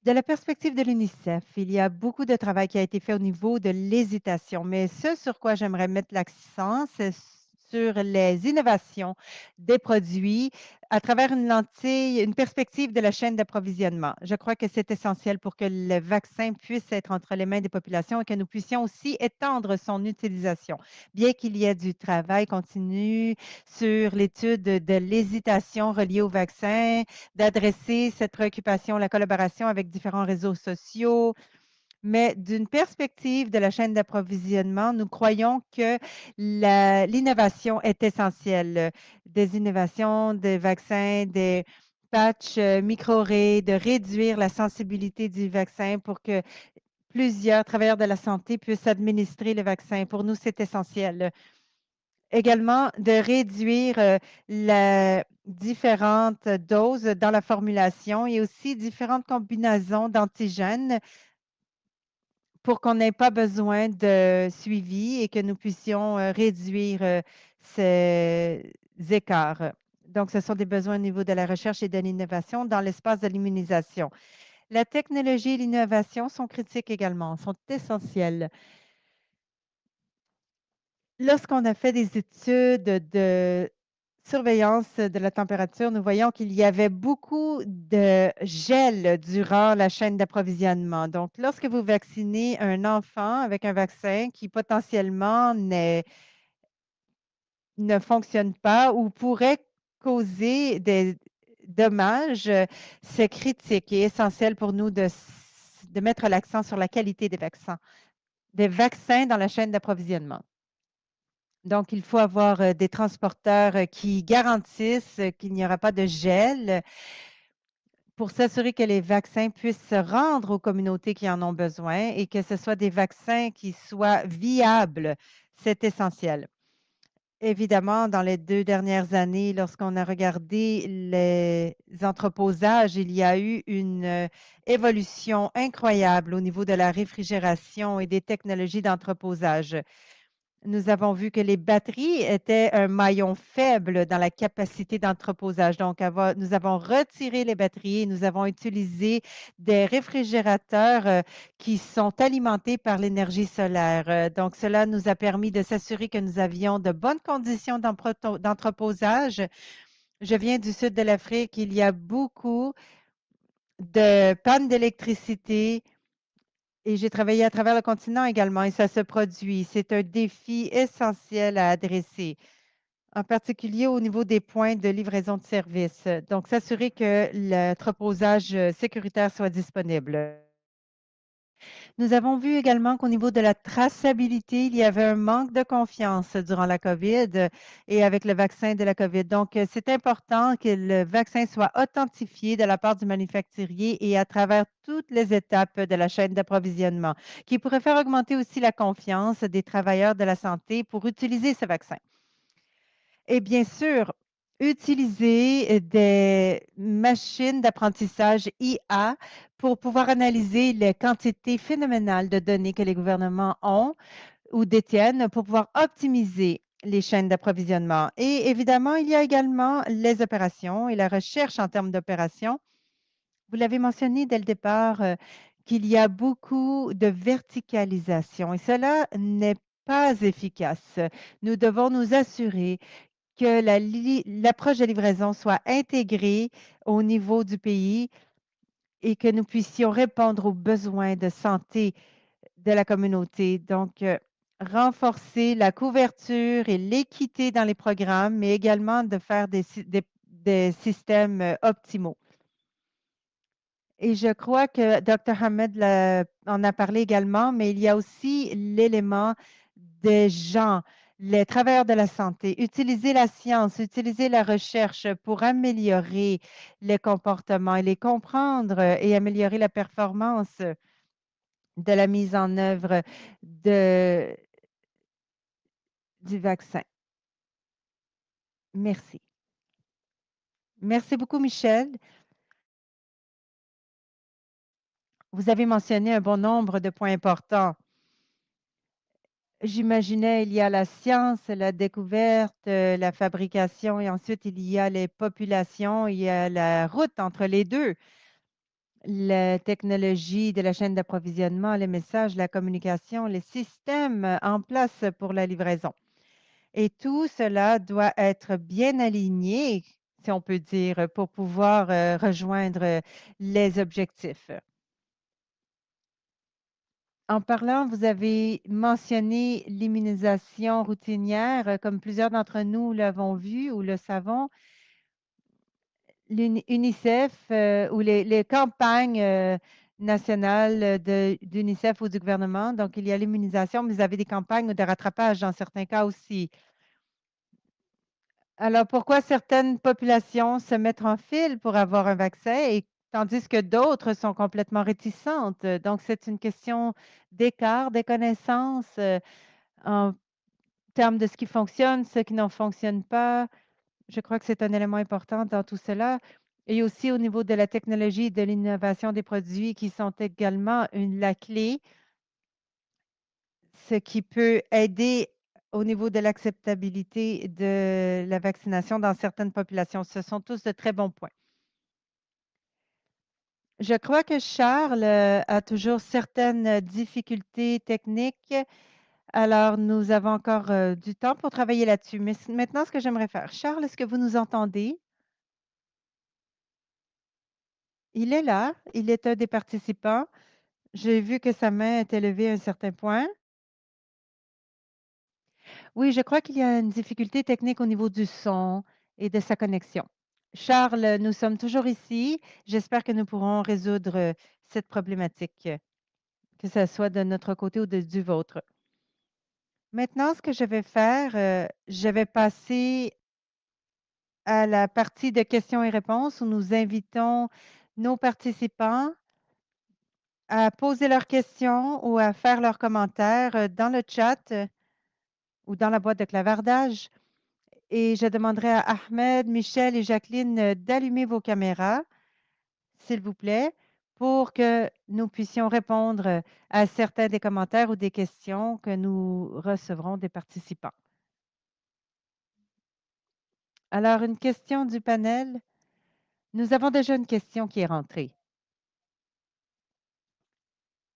De la perspective de l'UNICEF, il y a beaucoup de travail qui a été fait au niveau de l'hésitation, mais ce sur quoi j'aimerais mettre l'accent, c'est sur les innovations des produits à travers une lentille, une perspective de la chaîne d'approvisionnement. Je crois que c'est essentiel pour que le vaccin puisse être entre les mains des populations et que nous puissions aussi étendre son utilisation. Bien qu'il y ait du travail continu sur l'étude de l'hésitation reliée au vaccin, d'adresser cette préoccupation, la collaboration avec différents réseaux sociaux. Mais d'une perspective de la chaîne d'approvisionnement, nous croyons que l'innovation est essentielle. Des innovations, des vaccins, des patchs micro-raies, de réduire la sensibilité du vaccin pour que plusieurs travailleurs de la santé puissent administrer le vaccin. Pour nous, c'est essentiel. Également, de réduire les différentes doses dans la formulation et aussi différentes combinaisons d'antigènes pour qu'on n'ait pas besoin de suivi et que nous puissions réduire ces écarts. Donc, ce sont des besoins au niveau de la recherche et de l'innovation dans l'espace de l'immunisation. La technologie et l'innovation sont critiques également, sont essentielles. Lorsqu'on a fait des études de surveillance de la température, nous voyons qu'il y avait beaucoup de gel durant la chaîne d'approvisionnement. Donc, lorsque vous vaccinez un enfant avec un vaccin qui potentiellement ne fonctionne pas ou pourrait causer des dommages, c'est critique et essentiel pour nous de mettre l'accent sur la qualité des vaccins dans la chaîne d'approvisionnement. Donc, il faut avoir des transporteurs qui garantissent qu'il n'y aura pas de gel pour s'assurer que les vaccins puissent se rendre aux communautés qui en ont besoin et que ce soit des vaccins qui soient viables. C'est essentiel. Évidemment, dans les 2 dernières années, lorsqu'on a regardé les entreposages, il y a eu une évolution incroyable au niveau de la réfrigération et des technologies d'entreposage. Nous avons vu que les batteries étaient un maillon faible dans la capacité d'entreposage. Donc, nous avons retiré les batteries et nous avons utilisé des réfrigérateurs qui sont alimentés par l'énergie solaire. Donc, cela nous a permis de s'assurer que nous avions de bonnes conditions d'entreposage. Je viens du sud de l'Afrique. Il y a beaucoup de pannes d'électricité et j'ai travaillé à travers le continent également et ça se produit. C'est un défi essentiel à adresser, en particulier au niveau des points de livraison de services. Donc, s'assurer que l'entreposage sécuritaire soit disponible. Nous avons vu également qu'au niveau de la traçabilité, il y avait un manque de confiance durant la COVID et avec le vaccin de la COVID. Donc, c'est important que le vaccin soit authentifié de la part du manufacturier et à travers toutes les étapes de la chaîne d'approvisionnement, qui pourrait faire augmenter aussi la confiance des travailleurs de la santé pour utiliser ce vaccin. Et bien sûr, utiliser des machines d'apprentissage IA pour pouvoir analyser les quantités phénoménales de données que les gouvernements ont ou détiennent pour pouvoir optimiser les chaînes d'approvisionnement. Et évidemment, il y a également les opérations et la recherche en termes d'opérations. Vous l'avez mentionné dès le départ qu'il y a beaucoup de verticalisation et cela n'est pas efficace. Nous devons nous assurer que l'approche de livraison soit intégrée au niveau du pays et que nous puissions répondre aux besoins de santé de la communauté. Donc, renforcer la couverture et l'équité dans les programmes, mais également de faire des systèmes optimaux. Et je crois que Dr. Hamed en a parlé également, mais il y a aussi l'élément des gens, les travailleurs de la santé. Utiliser la science, utiliser la recherche pour améliorer les comportements et les comprendre et améliorer la performance de la mise en œuvre du vaccin. Merci. Merci beaucoup, Michel. Vous avez mentionné un bon nombre de points importants. J'imaginais, il y a la science, la découverte, la fabrication et ensuite il y a les populations, il y a la route entre les deux, la technologie de la chaîne d'approvisionnement, les messages, la communication, les systèmes en place pour la livraison. Et tout cela doit être bien aligné, si on peut dire, pour pouvoir rejoindre les objectifs. En parlant, vous avez mentionné l'immunisation routinière, comme plusieurs d'entre nous l'avons vu ou le savons. L'UNICEF ou les campagnes nationales d'UNICEF ou du gouvernement, donc il y a l'immunisation, mais vous avez des campagnes de rattrapage dans certains cas aussi. Alors, pourquoi certaines populations se mettent en file pour avoir un vaccin et tandis que d'autres sont complètement réticentes? Donc, c'est une question d'écart, des connaissances en termes de ce qui fonctionne, ce qui ne fonctionne pas. Je crois que c'est un élément important dans tout cela. Et aussi au niveau de la technologie et de l'innovation des produits qui sont également la clé, ce qui peut aider au niveau de l'acceptabilité de la vaccination dans certaines populations. Ce sont tous de très bons points. Je crois que Charles a toujours certaines difficultés techniques. Alors, nous avons encore du temps pour travailler là-dessus. Mais maintenant, ce que j'aimerais faire, Charles, est-ce que vous nous entendez? Il est là, il est un des participants. J'ai vu que sa main était levée à un certain point. Oui, je crois qu'il y a une difficulté technique au niveau du son et de sa connexion. Charles, nous sommes toujours ici. J'espère que nous pourrons résoudre cette problématique, que ce soit de notre côté ou du vôtre. Maintenant, ce que je vais faire, je vais passer à la partie de questions et réponses où nous invitons nos participants à poser leurs questions ou à faire leurs commentaires dans le chat ou dans la boîte de clavardage. Et je demanderai à Ahmed, Michel et Jacqueline d'allumer vos caméras, s'il vous plaît, pour que nous puissions répondre à certains des commentaires ou des questions que nous recevrons des participants. Alors, une question du panel. Nous avons déjà une question qui est rentrée.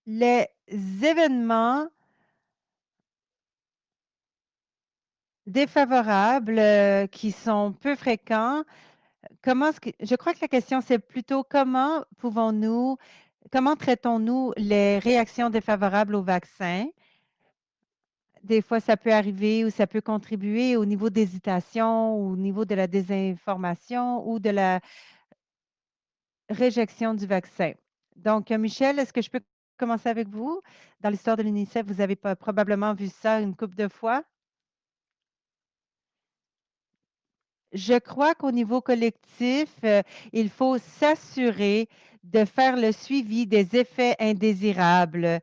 Les événements défavorables qui sont peu fréquents, je crois que la question, c'est plutôt comment traitons-nous les réactions défavorables au vaccin? Des fois, ça peut arriver ou ça peut contribuer au niveau d'hésitation, au niveau de la désinformation ou de la réjection du vaccin. Donc, Michel, est-ce que je peux commencer avec vous? Dans l'histoire de l'UNICEF, vous avez probablement vu ça une couple de fois. Je crois qu'au niveau collectif, il faut s'assurer de faire le suivi des effets indésirables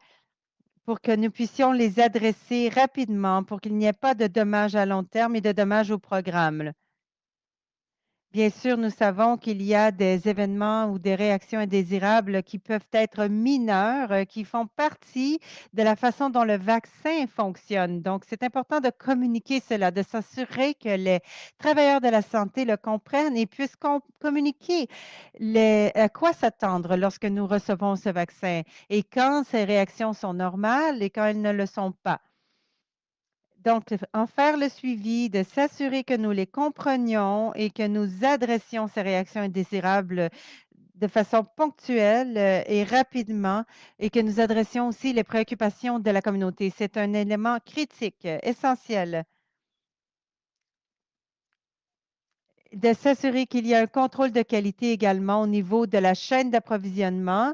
pour que nous puissions les adresser rapidement pour qu'il n'y ait pas de dommages à long terme et de dommages au programme. Bien sûr, nous savons qu'il y a des événements ou des réactions indésirables qui peuvent être mineures, qui font partie de la façon dont le vaccin fonctionne. Donc, c'est important de communiquer cela, de s'assurer que les travailleurs de la santé le comprennent et puissent communiquer à quoi s'attendre lorsque nous recevons ce vaccin et quand ces réactions sont normales et quand elles ne le sont pas. Donc, en faire le suivi, de s'assurer que nous les comprenions et que nous adressions ces réactions indésirables de façon ponctuelle et rapidement et que nous adressions aussi les préoccupations de la communauté. C'est un élément critique, essentiel. De s'assurer qu'il y a un contrôle de qualité également au niveau de la chaîne d'approvisionnement,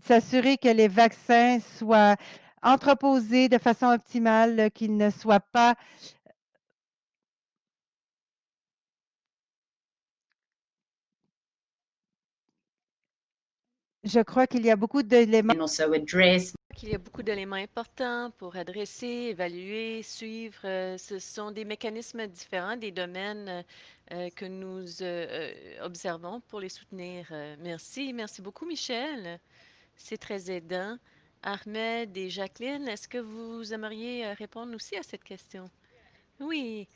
s'assurer que les vaccins soient entreposés de façon optimale, qu'ils ne soient pas Je crois qu'il y a beaucoup d'éléments. Il y a beaucoup d'éléments importants pour adresser, évaluer, suivre. Ce sont des mécanismes différents des domaines que nous observons pour les soutenir. Merci beaucoup, Michel. C'est très aidant. Ahmed et Jacqueline, est-ce que vous aimeriez répondre aussi à cette question? Oui,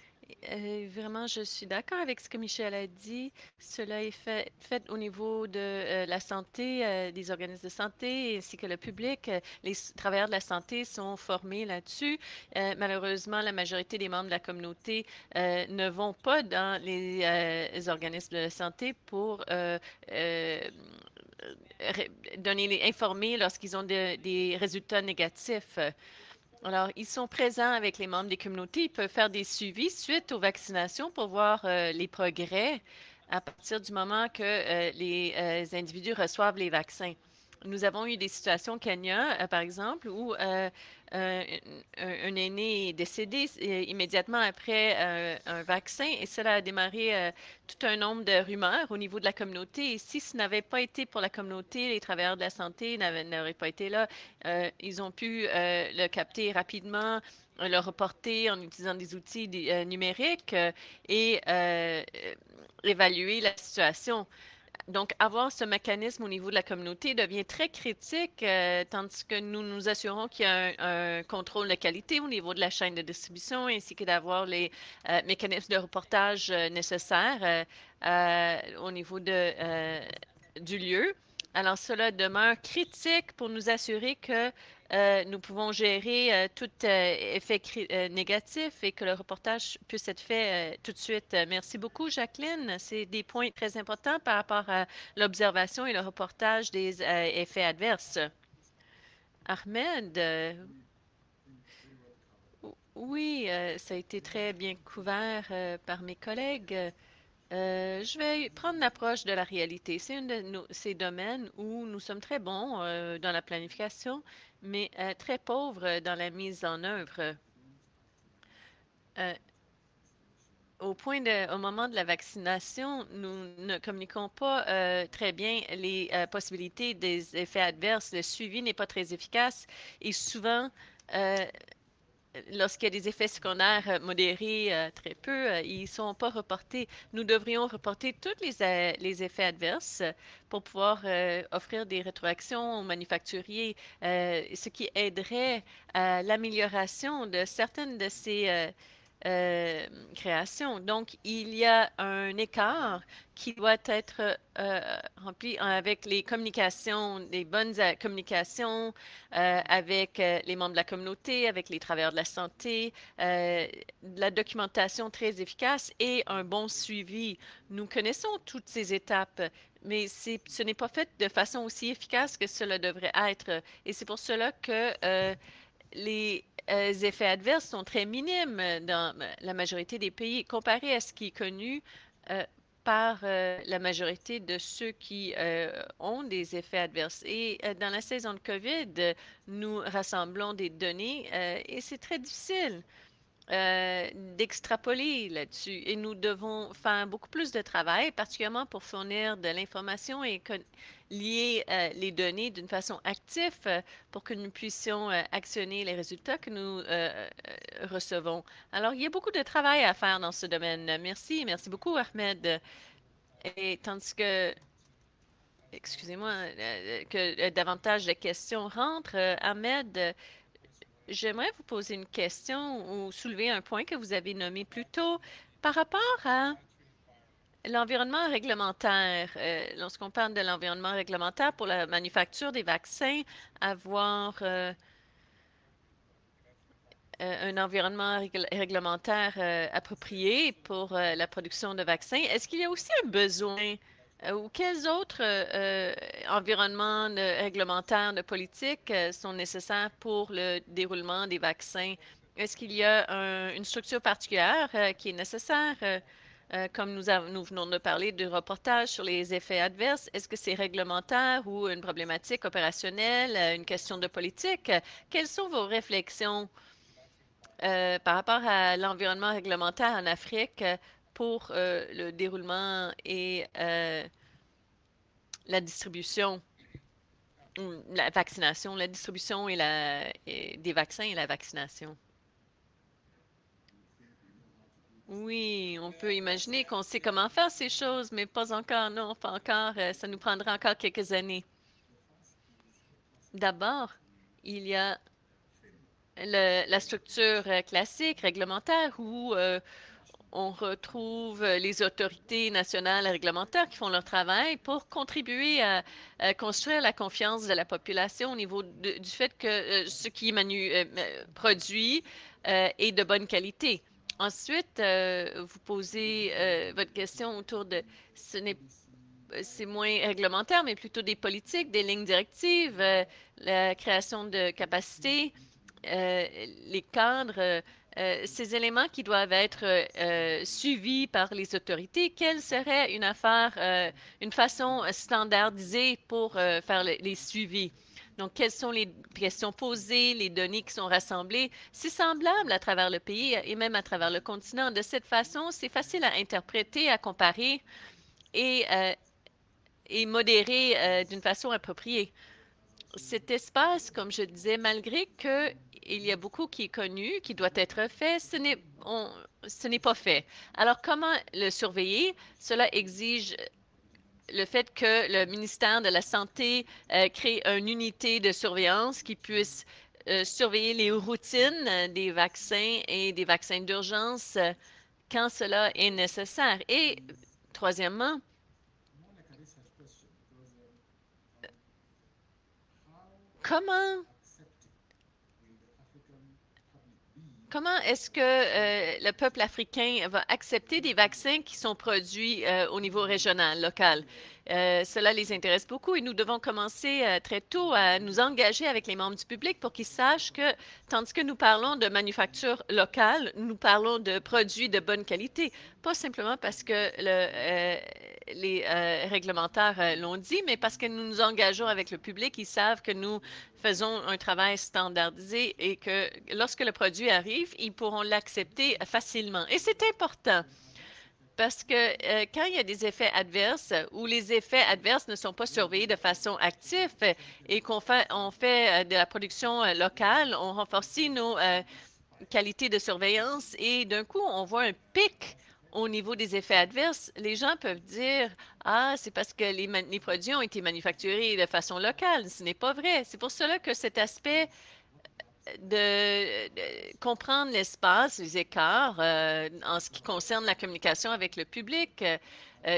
vraiment, je suis d'accord avec ce que Michel a dit. Cela est fait au niveau de la santé, des organismes de santé, ainsi que le public. Travailleurs de la santé sont formés là-dessus. Malheureusement, la majorité des membres de la communauté ne vont pas dans les organismes de santé pour informer lorsqu'ils ont des résultats négatifs. Alors, ils sont présents avec les membres des communautés. Ils peuvent faire des suivis suite aux vaccinations pour voir les progrès à partir du moment que les individus reçoivent les vaccins. Nous avons eu des situations au Kenya, par exemple, où un aîné est décédé immédiatement après un vaccin et cela a démarré tout un nombre de rumeurs au niveau de la communauté. Et si ce n'avait pas été pour la communauté, les travailleurs de la santé n'auraient pas été là, ils ont pu le capter rapidement, le reporter en utilisant des outils numériques et évaluer la situation. Donc, avoir ce mécanisme au niveau de la communauté devient très critique, tandis que nous nous assurons qu'il y a un contrôle de qualité au niveau de la chaîne de distribution, ainsi que d'avoir les mécanismes de reportage nécessaires au niveau du lieu. Alors, cela demeure critique pour nous assurer que nous pouvons gérer tout effet négatif et que le reportage puisse être fait tout de suite. Merci beaucoup, Jacqueline. C'est des points très importants par rapport à l'observation et le reportage des effets adverses. Ahmed, oui, ça a été très bien couvert par mes collègues. Je vais prendre l'approche de la réalité. C'est un de ces domaines où nous sommes très bons dans la planification, mais très pauvres dans la mise en œuvre. Au moment de la vaccination, nous ne communiquons pas très bien les possibilités des effets adverses. Le suivi n'est pas très efficace et souvent, lorsqu'il y a des effets secondaires modérés, très peu, ils ne sont pas reportés. Nous devrions reporter tous les effets adverses pour pouvoir offrir des rétroactions aux manufacturiers, ce qui aiderait à l'amélioration de certaines de ces création. Donc, il y a un écart qui doit être rempli avec les communications, les bonnes communications avec les membres de la communauté, avec les travailleurs de la santé, de la documentation très efficace et un bon suivi. Nous connaissons toutes ces étapes, mais ce n'est pas fait de façon aussi efficace que cela devrait être. Et c'est pour cela que les effets adverses sont très minimes dans la majorité des pays comparé à ce qui est connu par la majorité de ceux qui ont des effets adverses. Et dans la saison de COVID, nous rassemblons des données et c'est très difficile d'extrapoler là-dessus. Et nous devons faire beaucoup plus de travail, particulièrement pour fournir de l'information et lier les données d'une façon active pour que nous puissions actionner les résultats que nous recevons. Alors, il y a beaucoup de travail à faire dans ce domaine. Merci, merci beaucoup, Ahmed. Et tandis que, excusez-moi, que davantage de questions rentrent, Ahmed, j'aimerais vous poser une question ou soulever un point que vous avez nommé plus tôt par rapport à l'environnement réglementaire. Lorsqu'on parle de l'environnement réglementaire pour la manufacture des vaccins, avoir un environnement réglementaire approprié pour la production de vaccins, est-ce qu'il y a aussi un besoin ou quels autres environnements réglementaires, de politique sont nécessaires pour le déroulement des vaccins? Est-ce qu'il y a une structure particulière qui est nécessaire, comme nous venons de parler du reportage sur les effets adverses? Est-ce que c'est réglementaire ou une problématique opérationnelle, une question de politique? Quelles sont vos réflexions par rapport à l'environnement réglementaire en Afrique pour le déroulement et la distribution, la vaccination, la distribution des vaccins et la vaccination? Oui, on peut imaginer qu'on sait comment faire ces choses, mais pas encore, non, pas encore. Ça nous prendra encore quelques années. D'abord, il y a la structure classique, réglementaire, où on retrouve les autorités nationales réglementaires qui font leur travail pour contribuer à construire la confiance de la population au niveau du fait que ce qui est produit est de bonne qualité. Ensuite, vous posez votre question autour de c'est moins réglementaire, mais plutôt des politiques, des lignes directives, la création de capacités, les cadres, ces éléments qui doivent être suivis par les autorités. Quelle serait une façon standardisée pour faire les suivis? Donc, quelles sont les questions posées, les données qui sont rassemblées? C'est semblable à travers le pays et même à travers le continent. De cette façon, c'est facile à interpréter, à comparer et modérer d'une façon appropriée. Cet espace, comme je disais, malgré qu'il y a beaucoup qui est connu, qui doit être fait, ce n'est pas fait. Alors, comment le surveiller? Cela exige le fait que le ministère de la Santé crée une unité de surveillance qui puisse surveiller les routines des vaccins et des vaccins d'urgence quand cela est nécessaire. Et troisièmement, comment est-ce que le peuple africain va accepter des vaccins qui sont produits au niveau régional, local? Cela les intéresse beaucoup et nous devons commencer très tôt à nous engager avec les membres du public pour qu'ils sachent que, tandis que nous parlons de manufacture locale, nous parlons de produits de bonne qualité, pas simplement parce que les réglementaires l'ont dit, mais parce que nous nous engageons avec le public. Ils savent que nous faisons un travail standardisé et que lorsque le produit arrive, ils pourront l'accepter facilement. Et c'est important. Parce que quand il y a des effets adverses ou les effets adverses ne sont pas surveillés de façon active et qu'on fait de la production locale, on renforce nos qualités de surveillance et d'un coup, on voit un pic au niveau des effets adverses. Les gens peuvent dire « Ah, c'est parce que les produits ont été manufacturés de façon locale. » Ce n'est pas vrai. C'est pour cela que cet aspect de comprendre l'espace, les écarts en ce qui concerne la communication avec le public.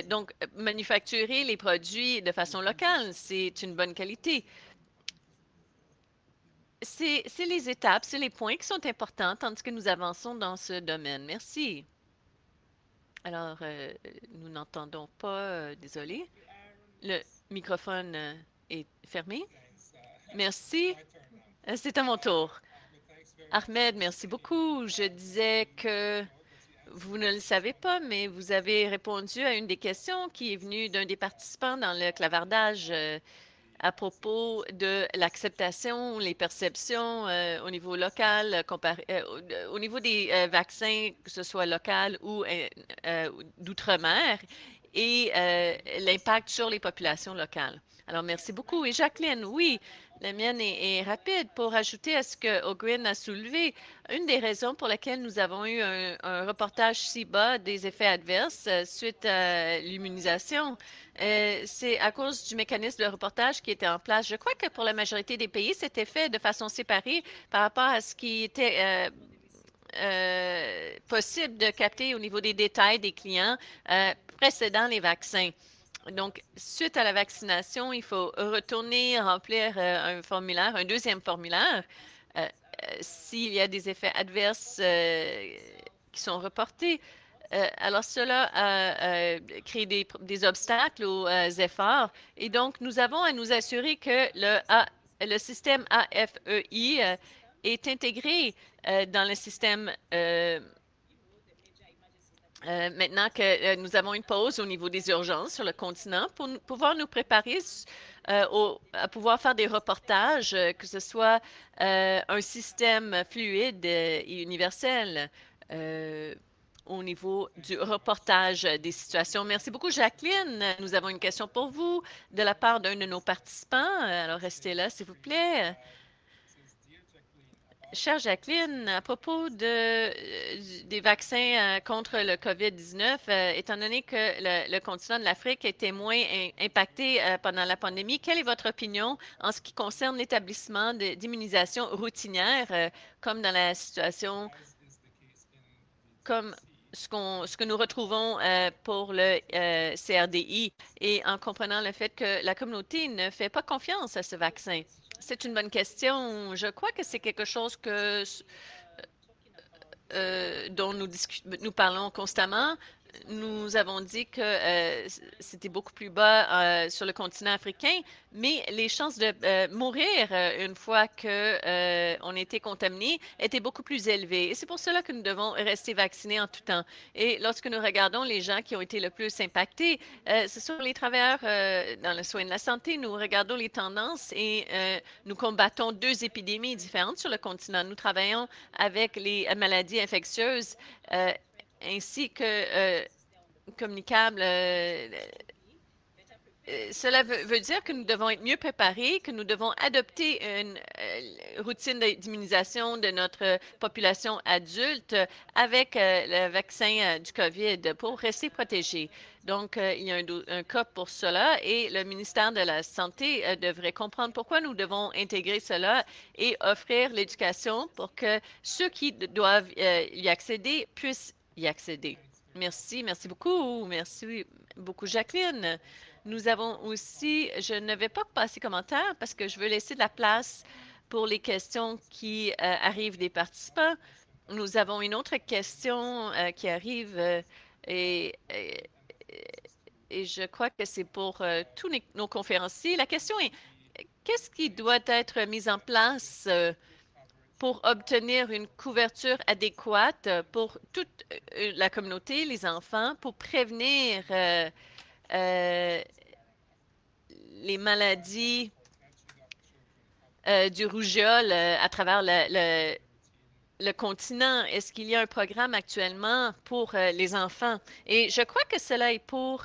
Donc, manufacturer les produits de façon locale, c'est une bonne qualité. C'est les étapes, c'est les points qui sont importants tandis que nous avançons dans ce domaine. Merci. Alors, nous n'entendons pas, désolé. Le microphone est fermé. Merci. C'est à mon tour. Ahmed, merci beaucoup. Je disais que vous ne le savez pas, mais vous avez répondu à une des questions qui est venue d'un des participants dans le clavardage à propos de l'acceptation, les perceptions au niveau local, au niveau des vaccins, que ce soit local ou d'outre-mer, et l'impact sur les populations locales. Alors, merci beaucoup. Et Jacqueline, oui, la mienne est rapide pour ajouter à ce que Ogwyn a soulevé. Une des raisons pour lesquelles nous avons eu un reportage si bas des effets adverses suite à l'immunisation, c'est à cause du mécanisme de reportage qui était en place. Je crois que pour la majorité des pays, c'était fait de façon séparée par rapport à ce qui était possible de capter au niveau des détails des clients précédant les vaccins. Donc, suite à la vaccination, il faut retourner remplir un formulaire, un deuxième formulaire, s'il y a des effets adverses qui sont reportés. Alors, cela a créé des obstacles aux efforts. Et donc, nous avons à nous assurer que le système AFEI est intégré dans le système maintenant que nous avons une pause au niveau des urgences sur le continent pour pouvoir nous préparer à pouvoir faire des reportages, que ce soit un système fluide et universel au niveau du reportage des situations. Merci beaucoup, Jacqueline. Nous avons une question pour vous de la part d'un de nos participants. Alors, restez là, s'il vous plaît. Chère Jacqueline, à propos des vaccins contre le COVID-19, étant donné que le continent de l'Afrique était moins impacté pendant la pandémie, quelle est votre opinion en ce qui concerne l'établissement d'immunisation routinière, comme dans la situation, comme ce que nous retrouvons pour le CRDI, et en comprenant le fait que la communauté ne fait pas confiance à ce vaccin? C'est une bonne question. Je crois que c'est quelque chose dont nous parlons constamment. Nous avons dit que c'était beaucoup plus bas sur le continent africain, mais les chances de mourir une fois qu'on était contaminé étaient beaucoup plus élevées. Et c'est pour cela que nous devons rester vaccinés en tout temps. Et lorsque nous regardons les gens qui ont été le plus impactés, ce sont les travailleurs dans le soin de la santé. Nous regardons les tendances et nous combattons deux épidémies différentes sur le continent. Nous travaillons avec les maladies infectieuses ainsi que communicables. Cela veut dire que nous devons être mieux préparés, que nous devons adopter une routine d'immunisation de notre population adulte avec le vaccin du COVID pour rester protégés. Donc, il y a un cas pour cela et le ministère de la Santé devrait comprendre pourquoi nous devons intégrer cela et offrir l'éducation pour que ceux qui doivent y accéder puissent y accéder. Merci, merci beaucoup. Merci beaucoup, Jacqueline. Nous avons aussi, je ne vais pas passer commentaire parce que je veux laisser de la place pour les questions qui arrivent des participants. Nous avons une autre question qui arrive et, je crois que c'est pour tous nos conférenciers. La question est, qu'est-ce qui doit être mis en place pour obtenir une couverture adéquate pour toute la communauté, les enfants, pour prévenir les maladies du rougeole à travers le continent? Est-ce qu'il y a un programme actuellement pour les enfants? Et je crois que cela est pour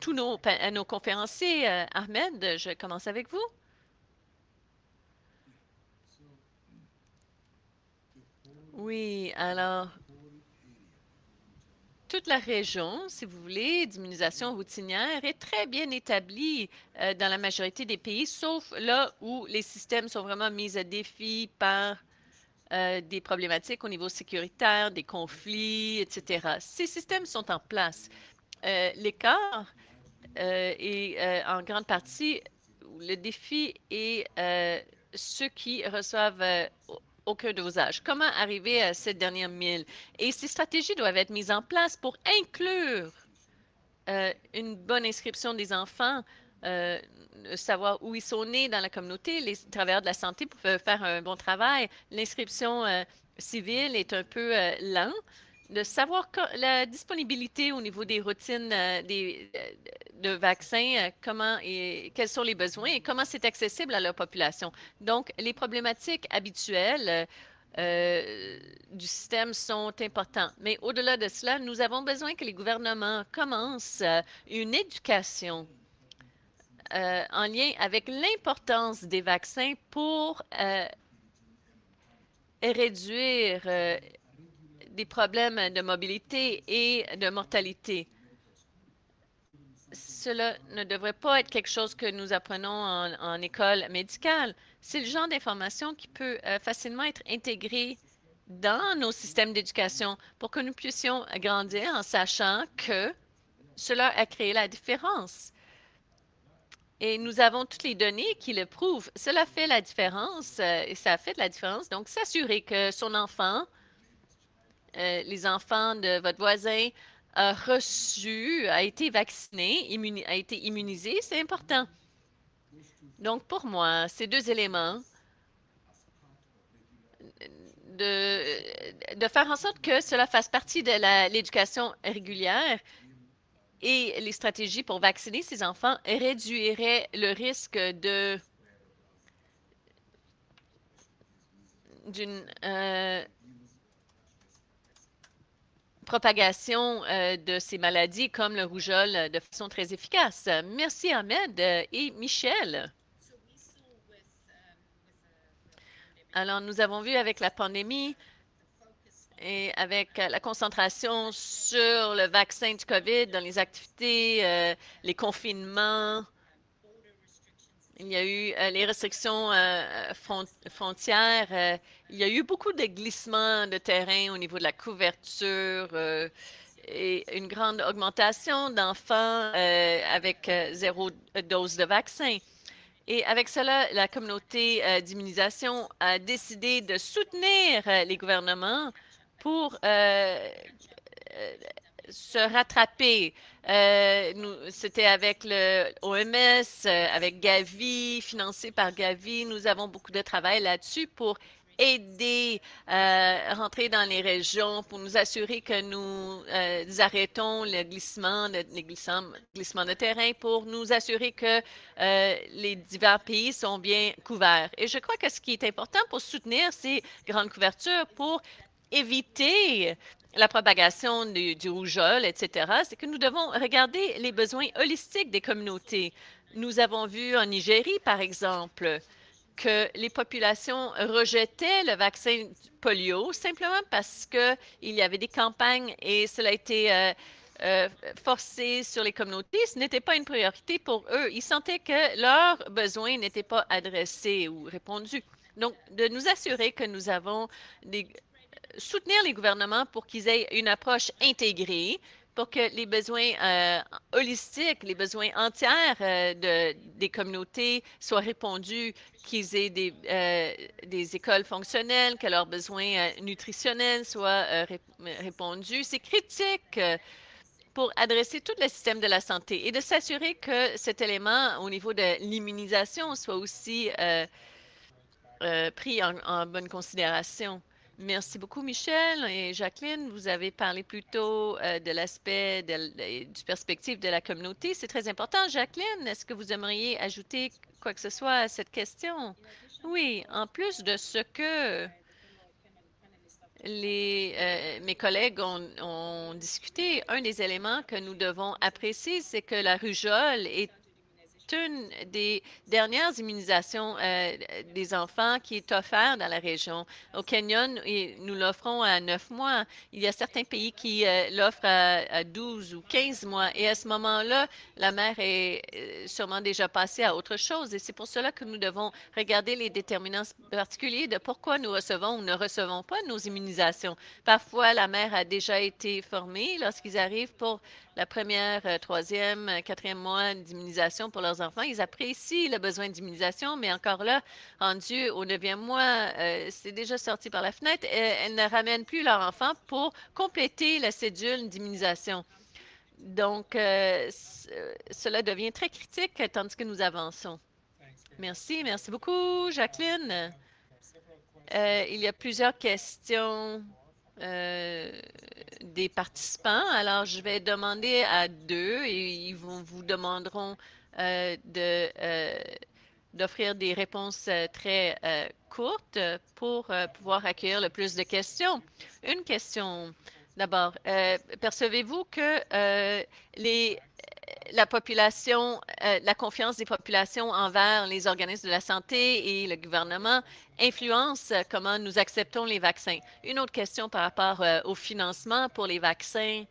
tous nos conférenciers. Ahmed, je commence avec vous. Oui, alors, toute la région, si vous voulez, d'immunisation routinière est très bien établie dans la majorité des pays, sauf là où les systèmes sont vraiment mis à défi par des problématiques au niveau sécuritaire, des conflits, etc. Ces systèmes sont en place. L'écart est en grande partie, le défi est ceux qui reçoivent aucun dosage. Comment arriver à cette dernière mille? Et ces stratégies doivent être mises en place pour inclure une bonne inscription des enfants, savoir où ils sont nés dans la communauté. Les travailleurs de la santé peuvent faire un bon travail. L'inscription civile est un peu lente. De savoir la disponibilité au niveau des routines de vaccins, comment et quels sont les besoins et comment c'est accessible à leur population. Donc, les problématiques habituelles du système sont importants. Mais au-delà de cela, nous avons besoin que les gouvernements commencent une éducation en lien avec l'importance des vaccins pour réduire des problèmes de mobilité et de mortalité. Cela ne devrait pas être quelque chose que nous apprenons en école médicale. C'est le genre d'information qui peut facilement être intégré dans nos systèmes d'éducation pour que nous puissions grandir en sachant que cela a créé la différence. Et nous avons toutes les données qui le prouvent. Cela fait la différence et ça a fait de la différence. Donc, s'assurer que son enfant, les enfants de votre voisin, a été vacciné, a été immunisé, c'est important. Donc, pour moi, ces deux éléments, de faire en sorte que cela fasse partie de l'éducation régulière et les stratégies pour vacciner ces enfants réduiraient le risque d'une propagation de ces maladies comme le rougeole de façon très efficace. Merci Ahmed et Michel. Alors, nous avons vu avec la pandémie et avec la concentration sur le vaccin du COVID dans les activités, les confinements, il y a eu les restrictions frontières. Il y a eu beaucoup de glissements de terrain au niveau de la couverture et une grande augmentation d'enfants avec 0 dose de vaccin. Et avec cela, la communauté d'immunisation a décidé de soutenir les gouvernements pour se rattraper. C'était avec le OMS, avec Gavi, financé par Gavi. Nous avons beaucoup de travail là-dessus pour aider rentrer dans les régions pour nous assurer que nous arrêtons le glissement de terrain, pour nous assurer que les divers pays sont bien couverts. Et je crois que ce qui est important pour soutenir ces grandes couvertures, pour éviter la propagation du rougeole, etc., c'est que nous devons regarder les besoins holistiques des communautés. Nous avons vu en Nigérie, par exemple, que les populations rejetaient le vaccin polio simplement parce qu'il y avait des campagnes et cela a été forcé sur les communautés. Ce n'était pas une priorité pour eux. Ils sentaient que leurs besoins n'étaient pas adressés ou répondus. Donc, de nous assurer que nous avons soutenir les gouvernements pour qu'ils aient une approche intégrée, pour que les besoins holistiques, les besoins entiers des communautés soient répondus, qu'ils aient des écoles fonctionnelles, que leurs besoins nutritionnels soient répondus. C'est critique pour adresser tout le système de la santé et de s'assurer que cet élément au niveau de l'immunisation soit aussi pris en bonne considération. Merci beaucoup, Michel et Jacqueline. Vous avez parlé plutôt de l'aspect du perspective de la communauté. C'est très important. Jacqueline, est-ce que vous aimeriez ajouter quoi que ce soit à cette question? Oui, en plus de ce que mes collègues ont discuté, un des éléments que nous devons apprécier, c'est que la rougeole est une des dernières immunisations des enfants qui est offerte dans la région. Au Kenya, nous l'offrons à 9 mois. Il y a certains pays qui l'offrent à 12 ou 15 mois. Et à ce moment-là, la mère est sûrement déjà passée à autre chose. Et c'est pour cela que nous devons regarder les déterminants particuliers de pourquoi nous recevons ou ne recevons pas nos immunisations. Parfois, la mère a déjà été formée lorsqu'ils arrivent pour la première, troisième, quatrième mois d'immunisation pour leurs enfants. Ils apprécient le besoin d'immunisation, mais encore là, rendu au 9e mois, c'est déjà sorti par la fenêtre. Elles ne ramènent plus leur enfant pour compléter la cédule d'immunisation. Donc, cela devient très critique tandis que nous avançons. Merci. Merci beaucoup, Jacqueline. Il y a plusieurs questions des participants. Alors, je vais demander à deux et ils vous demanderont d'offrir des réponses très courtes pour pouvoir accueillir le plus de questions. Une question d'abord. Percevez-vous que la population, la confiance des populations envers les organismes de la santé et le gouvernement influence comment nous acceptons les vaccins? Une autre question par rapport au financement pour les vaccins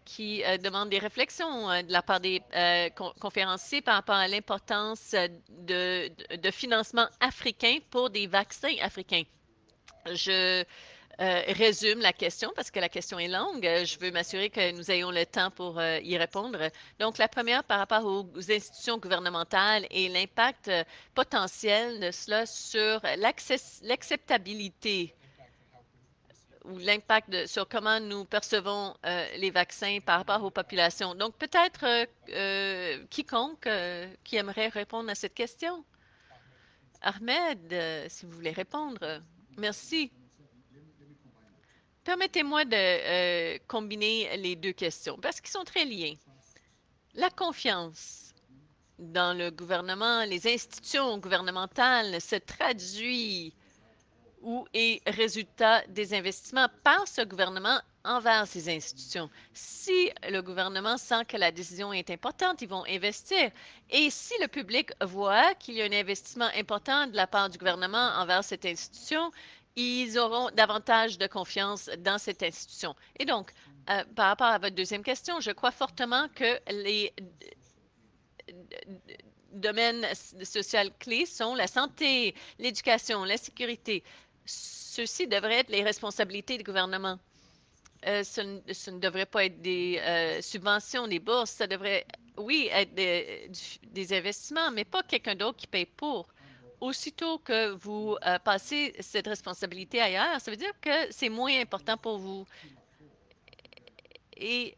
qui demande des réflexions de la part des conférenciers par rapport à l'importance de financement africain pour des vaccins africains. Je résume la question parce que la question est longue. Je veux m'assurer que nous ayons le temps pour y répondre. Donc, la première par rapport aux institutions gouvernementales et l'impact potentiel de cela sur l'acceptabilité ou l'impact sur comment nous percevons les vaccins par rapport aux populations. Donc, peut-être quiconque qui aimerait répondre à cette question. Ahmed, si vous voulez répondre. Merci. Permettez-moi de combiner les deux questions parce qu'ils sont très liés. La confiance dans le gouvernement, les institutions gouvernementales se traduit et résultat des investissements par ce gouvernement envers ces institutions. Si le gouvernement sent que la décision est importante, ils vont investir. Et si le public voit qu'il y a un investissement important de la part du gouvernement envers cette institution, ils auront davantage de confiance dans cette institution. Et donc, par rapport à votre deuxième question, je crois fortement que les domaines sociaux clés sont la santé, l'éducation, la sécurité. Ceux-ci devraient être les responsabilités du gouvernement. Ce ne devrait pas être des subventions, des bourses. Ça devrait, oui, être des investissements, mais pas quelqu'un d'autre qui paye pour. Aussitôt que vous passez cette responsabilité ailleurs, ça veut dire que c'est moins important pour vous. Et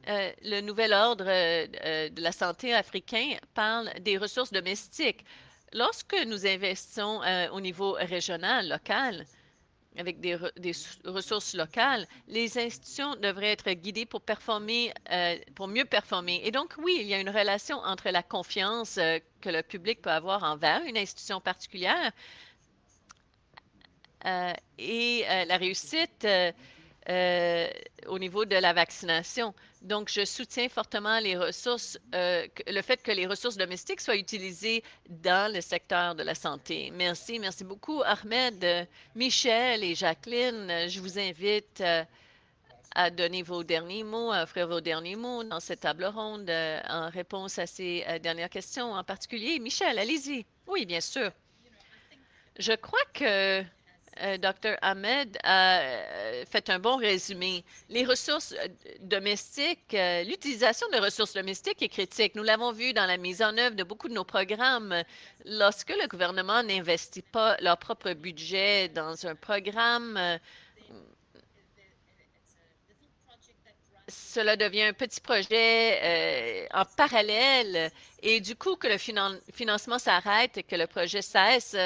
le nouvel ordre de la santé africain parle des ressources domestiques. Lorsque nous investissons au niveau régional, local, avec des ressources locales, les institutions devraient être guidées pour performer, pour mieux performer. Et donc, oui, il y a une relation entre la confiance que le public peut avoir envers une institution particulière et la réussite au niveau de la vaccination. Donc, je soutiens fortement les ressources, le fait que les ressources domestiques soient utilisées dans le secteur de la santé. Merci, merci beaucoup, Ahmed, Michel et Jacqueline. Je vous invite à donner vos derniers mots, à offrir vos derniers mots dans cette table ronde en réponse à ces dernières questions en particulier. Michel, allez-y. Oui, bien sûr. Je crois que Dr. Ahmed a fait un bon résumé. Les ressources domestiques, l'utilisation de ressources domestiques est critique. Nous l'avons vu dans la mise en œuvre de beaucoup de nos programmes. Lorsque le gouvernement n'investit pas leur propre budget dans un programme, cela devient un petit projet en parallèle et du coup que le financement s'arrête et que le projet cesse,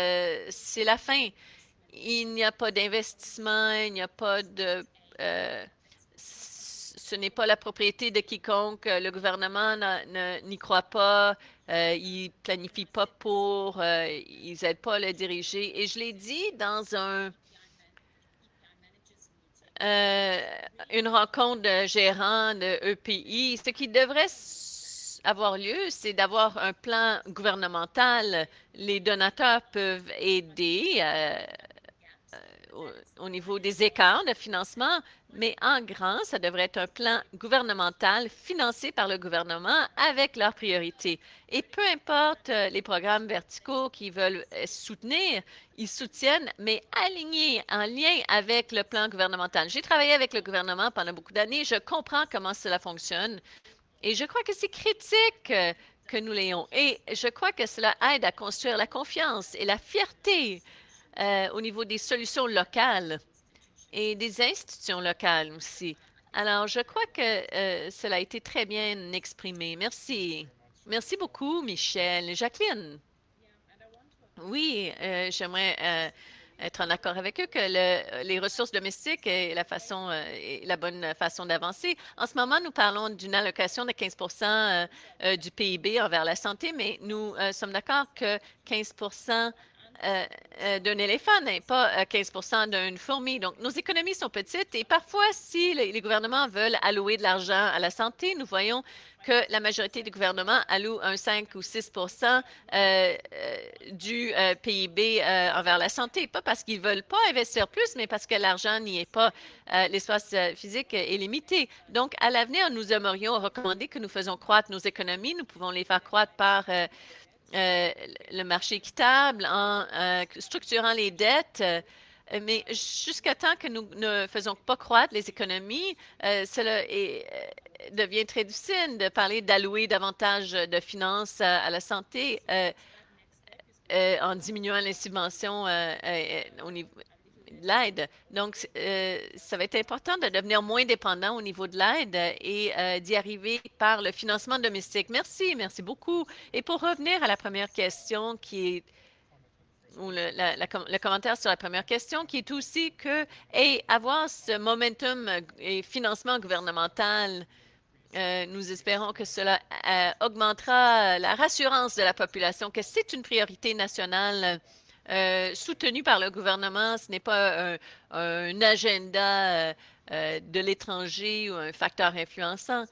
c'est la fin. Il n'y a pas d'investissement, il n'y a pas de... ce n'est pas la propriété de quiconque. Le gouvernement n'y croit pas. Il ne planifie pas pour. Ils n'aident pas à le diriger. Et je l'ai dit dans une rencontre de gérants de EPI. Ce qui devrait avoir lieu, c'est d'avoir un plan gouvernemental. Les donateurs peuvent aider au niveau des écarts de financement, mais en grand, ça devrait être un plan gouvernemental financé par le gouvernement avec leurs priorités. Et peu importe les programmes verticaux qu'ils veulent soutenir, ils soutiennent, mais alignés, en lien avec le plan gouvernemental. J'ai travaillé avec le gouvernement pendant beaucoup d'années, je comprends comment cela fonctionne et je crois que c'est critique que nous l'ayons. Et je crois que cela aide à construire la confiance et la fierté au niveau des solutions locales et des institutions locales aussi. Alors, je crois que cela a été très bien exprimé. Merci. Merci beaucoup, Michel. Jacqueline? Oui, j'aimerais être en accord avec eux que les ressources domestiques est la bonne façon d'avancer. En ce moment, nous parlons d'une allocation de 15 du PIB envers la santé, mais nous sommes d'accord que 15 d'un éléphant n'est pas 15 d'une fourmi. Donc, nos économies sont petites et parfois, si les gouvernements veulent allouer de l'argent à la santé, nous voyons que la majorité des gouvernements allouent un 5 ou 6 du PIB envers la santé. Pas parce qu'ils ne veulent pas investir plus, mais parce que l'argent n'y est pas. L'espace physique est limité. Donc, à l'avenir, nous aimerions recommander que nous faisons croître nos économies. Nous pouvons les faire croître par le marché équitable, en structurant les dettes, mais jusqu'à temps que nous ne faisons pas croître les économies, cela devient très difficile de parler d'allouer davantage de finances à la santé en diminuant les subventions au niveau de l'aide. Donc, ça va être important de devenir moins dépendant au niveau de l'aide et d'y arriver par le financement domestique. Merci, merci beaucoup. Et pour revenir à la première question qui est, ou le commentaire sur la première question, qui est aussi que avoir ce momentum et financement gouvernemental, nous espérons que cela augmentera la rassurance de la population, que c'est une priorité nationale soutenu par le gouvernement. Ce n'est pas un agenda de l'étranger ou un facteur influençant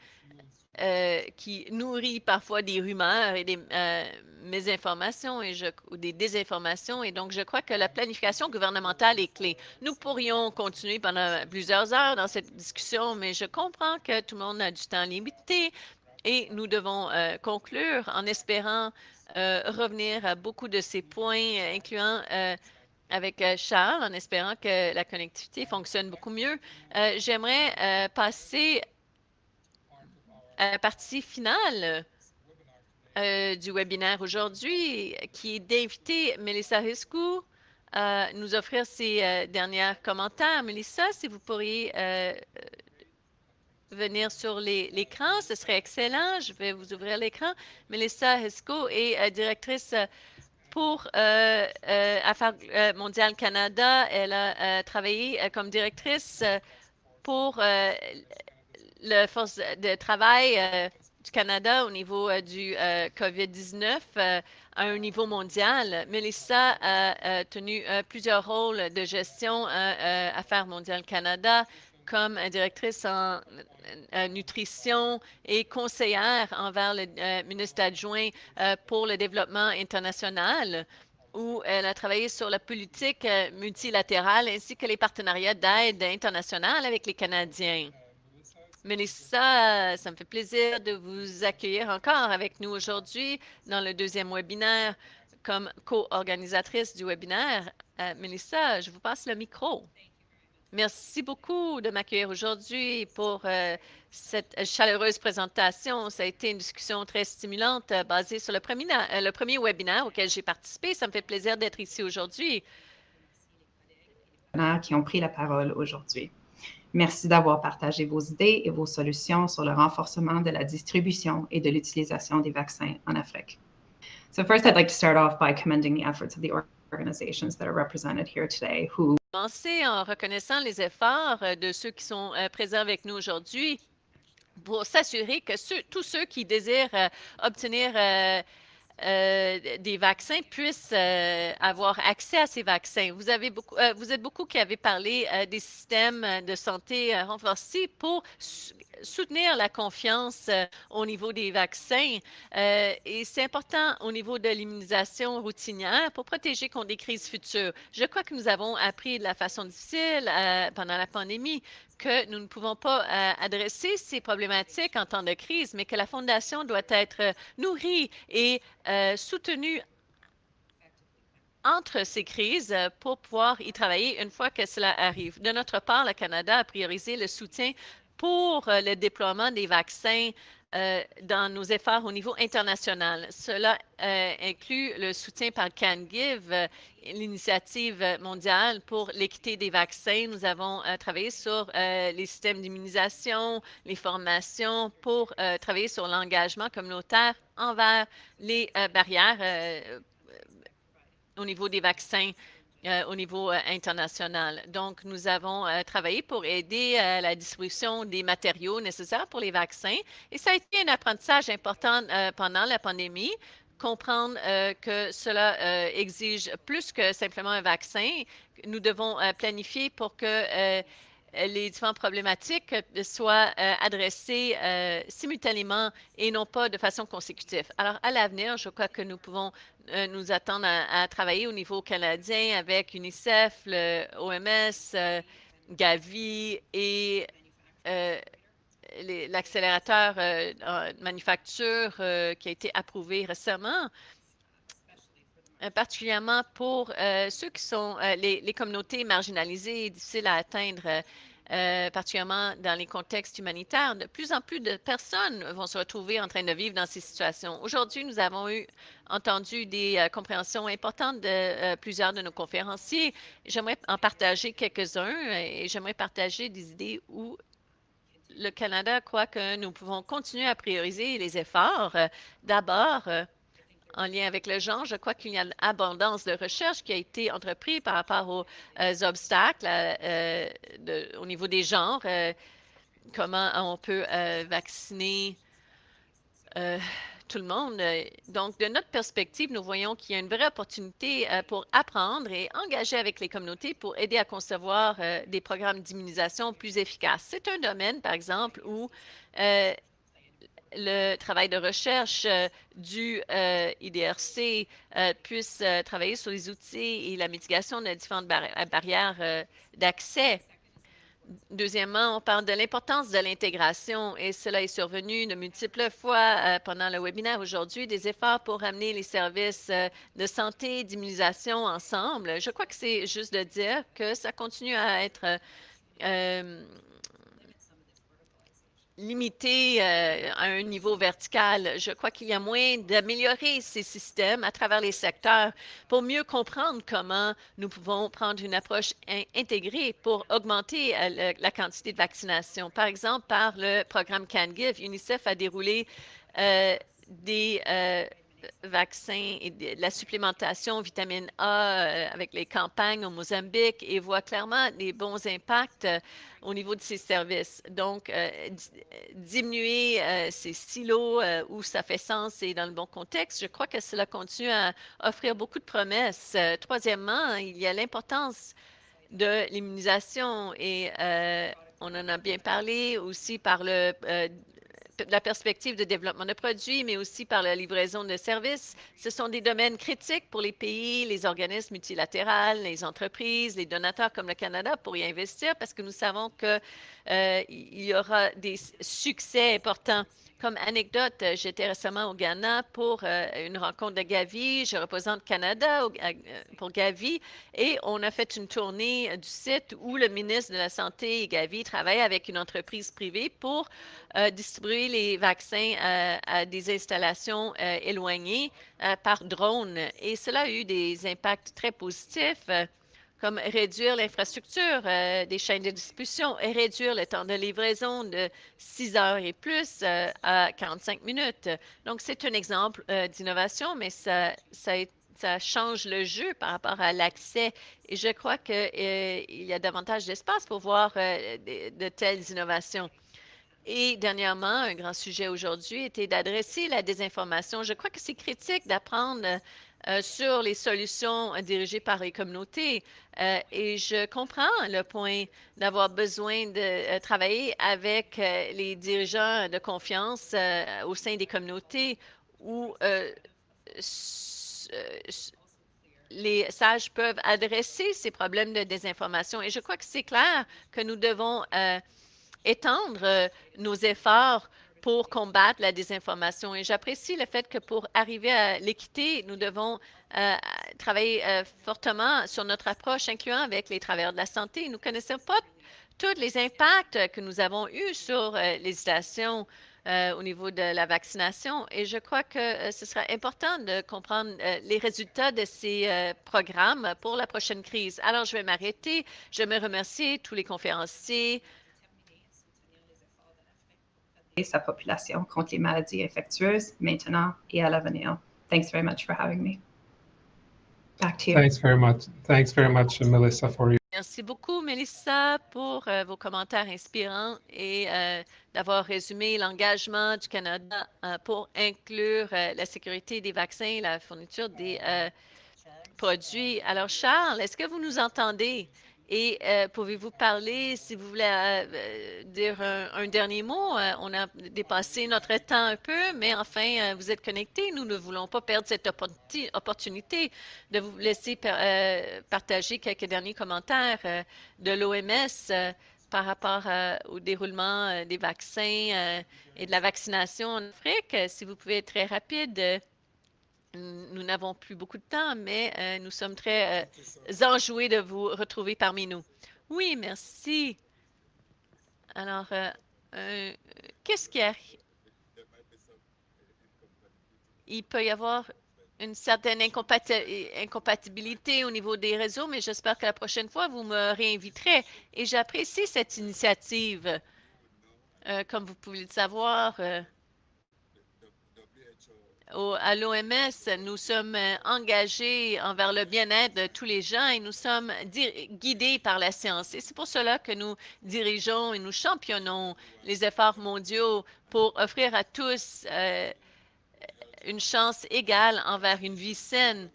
qui nourrit parfois des rumeurs et des mésinformations ou des désinformations. Et donc, je crois que la planification gouvernementale est clé. Nous pourrions continuer pendant plusieurs heures dans cette discussion, mais je comprends que tout le monde a du temps limité et nous devons conclure en espérant revenir à beaucoup de ces points, incluant avec Charles, en espérant que la connectivité fonctionne beaucoup mieux. J'aimerais passer à la partie finale du webinaire aujourd'hui, qui est d'inviter Melissa Risku à nous offrir ses derniers commentaires. Melissa, si vous pourriez venir sur l'écran, ce serait excellent. Je vais vous ouvrir l'écran. Melissa Risku est directrice pour Affaires mondiales Canada. Elle a travaillé comme directrice pour la force de travail du Canada au niveau du COVID-19 à un niveau mondial. Melissa a tenu plusieurs rôles de gestion à Affaires mondiales Canada comme directrice en nutrition et conseillère envers le ministre adjoint pour le développement international, où elle a travaillé sur la politique multilatérale ainsi que les partenariats d'aide internationale avec les Canadiens. Melissa, ça me fait plaisir de vous accueillir encore avec nous aujourd'hui dans le deuxième webinaire comme co-organisatrice du webinaire. Melissa, je vous passe le micro. Merci beaucoup de m'accueillir aujourd'hui pour cette chaleureuse présentation. Ça a été une discussion très stimulante basée sur le premier webinaire auquel j'ai participé. Ça me fait plaisir d'être ici aujourd'hui. Qui ont pris la parole aujourd'hui. Merci d'avoir partagé vos idées et vos solutions sur le renforcement de la distribution et de l'utilisation des vaccins en Afrique. So first, I'd like to start off by commending the efforts of the organizations that are represented here today who commencer en reconnaissant les efforts de ceux qui sont présents avec nous aujourd'hui pour s'assurer que tous ceux qui désirent obtenir des vaccins puissent avoir accès à ces vaccins. Vous êtes beaucoup qui avez parlé des systèmes de santé renforcés pour soutenir la confiance au niveau des vaccins. Et c'est important au niveau de l'immunisation routinière pour protéger contre des crises futures. Je crois que nous avons appris de la façon difficile pendant la pandémie que nous ne pouvons pas adresser ces problématiques en temps de crise, mais que la Fondation doit être nourrie et soutenue entre ces crises pour pouvoir y travailler une fois que cela arrive. De notre part, le Canada a priorisé le soutien pour le déploiement des vaccins dans nos efforts au niveau international. Cela inclut le soutien par CanGive, l'initiative mondiale pour l'équité des vaccins. Nous avons travaillé sur les systèmes d'immunisation, les formations pour travailler sur l'engagement communautaire envers les barrières au niveau des vaccins au niveau international. Donc, nous avons travaillé pour aider la distribution des matériaux nécessaires pour les vaccins et ça a été un apprentissage important pendant la pandémie, comprendre que cela exige plus que simplement un vaccin. Nous devons planifier pour que les différentes problématiques soient adressées simultanément et non pas de façon consécutive. Alors, à l'avenir, je crois que nous pouvons nous attendre à travailler au niveau canadien avec UNICEF, le OMS, Gavi et l'accélérateur de manufacture qui a été approuvé récemment, particulièrement pour ceux qui sont les communautés marginalisées et difficiles à atteindre, particulièrement dans les contextes humanitaires. De plus en plus de personnes vont se retrouver en train de vivre dans ces situations. Aujourd'hui, nous avons entendu des compréhensions importantes de plusieurs de nos conférenciers. J'aimerais en partager quelques-uns et j'aimerais partager des idées où le Canada croit que nous pouvons continuer à prioriser les efforts. D'abord, en lien avec le genre, je crois qu'il y a une abondance de recherche qui a été entreprise par rapport aux obstacles au niveau des genres, comment on peut vacciner tout le monde. Donc, de notre perspective, nous voyons qu'il y a une vraie opportunité pour apprendre et engager avec les communautés pour aider à concevoir des programmes d'immunisation plus efficaces. C'est un domaine, par exemple, où le travail de recherche du IDRC puisse travailler sur les outils et la mitigation de différentes barrières d'accès. Deuxièmement, on parle de l'importance de l'intégration et cela est survenu de multiples fois pendant le webinaire aujourd'hui, des efforts pour amener les services de santé et d'immunisation ensemble. Je crois que c'est juste de dire que ça continue à être limité à un niveau vertical. Je crois qu'il y a moyen d'améliorer ces systèmes à travers les secteurs pour mieux comprendre comment nous pouvons prendre une approche intégrée pour augmenter la quantité de vaccination. Par exemple, par le programme CanGive, UNICEF a déroulé des vaccins et de la supplémentation vitamine A avec les campagnes au Mozambique et voit clairement des bons impacts au niveau de ces services. Donc, diminuer ces silos où ça fait sens et dans le bon contexte, je crois que cela continue à offrir beaucoup de promesses. Troisièmement, il y a l'importance de l'immunisation et on en a bien parlé aussi par la perspective de développement de produits, mais aussi par la livraison de services. Ce sont des domaines critiques pour les pays, les organismes multilatéraux, les entreprises, les donateurs comme le Canada pour y investir parce que nous savons qu'il y aura des succès importants. Comme anecdote, j'étais récemment au Ghana pour une rencontre de Gavi. Je représente Canada pour Gavi et on a fait une tournée du site où le ministre de la Santé et Gavi travaille avec une entreprise privée pour distribuer les vaccins à des installations éloignées par drone. Et cela a eu des impacts très positifs. Comme réduire l'infrastructure des chaînes de distribution et réduire le temps de livraison de 6 heures et plus à 45 minutes. Donc, c'est un exemple d'innovation, mais ça change le jeu par rapport à l'accès. Et je crois qu'il y a davantage d'espace pour voir de telles innovations. Et dernièrement, un grand sujet aujourd'hui était d'adresser la désinformation. Je crois que c'est critique d'apprendre sur les solutions dirigées par les communautés. Et je comprends le point d'avoir besoin de travailler avec les dirigeants de confiance au sein des communautés où les sages peuvent adresser ces problèmes de désinformation. Et je crois que c'est clair que nous devons étendre nos efforts pour combattre la désinformation. Et j'apprécie le fait que pour arriver à l'équité, nous devons travailler fortement sur notre approche, incluant avec les travailleurs de la santé. Nous ne connaissons pas tous les impacts que nous avons eus sur l'hésitation au niveau de la vaccination. Et je crois que ce sera important de comprendre les résultats de ces programmes pour la prochaine crise. Alors, je vais m'arrêter. Je me remercie tous les conférenciers, sa population contre les maladies infectieuses maintenant et à l'avenir. Thanks very much for having me. Back to you. Thanks very much. Thanks very much, Melissa, for your. Merci beaucoup, Melissa, pour vos commentaires inspirants et d'avoir résumé l'engagement du Canada pour inclure la sécurité des vaccins et la fourniture des produits. Alors, Charles, est-ce que vous nous entendez? Et pouvez-vous parler, si vous voulez dire un dernier mot? On a dépassé notre temps un peu, mais enfin, vous êtes connectés. Nous ne voulons pas perdre cette opportunité de vous laisser partager quelques derniers commentaires de l'OMS par rapport au déroulement des vaccins et de la vaccination en Afrique. Si vous pouvez être très rapide. Nous n'avons plus beaucoup de temps, mais nous sommes très enjoués de vous retrouver parmi nous. Oui, merci. Alors, qu'est-ce qui arrive? Il peut y avoir une certaine incompatibilité au niveau des réseaux, mais j'espère que la prochaine fois, vous me réinviterez. Et j'apprécie cette initiative. Comme vous pouvez le savoir, à l'OMS, nous sommes engagés envers le bien-être de tous les gens et nous sommes guidés par la science. Et c'est pour cela que nous dirigeons et nous championnons les efforts mondiaux pour offrir à tous une chance égale envers une vie saine.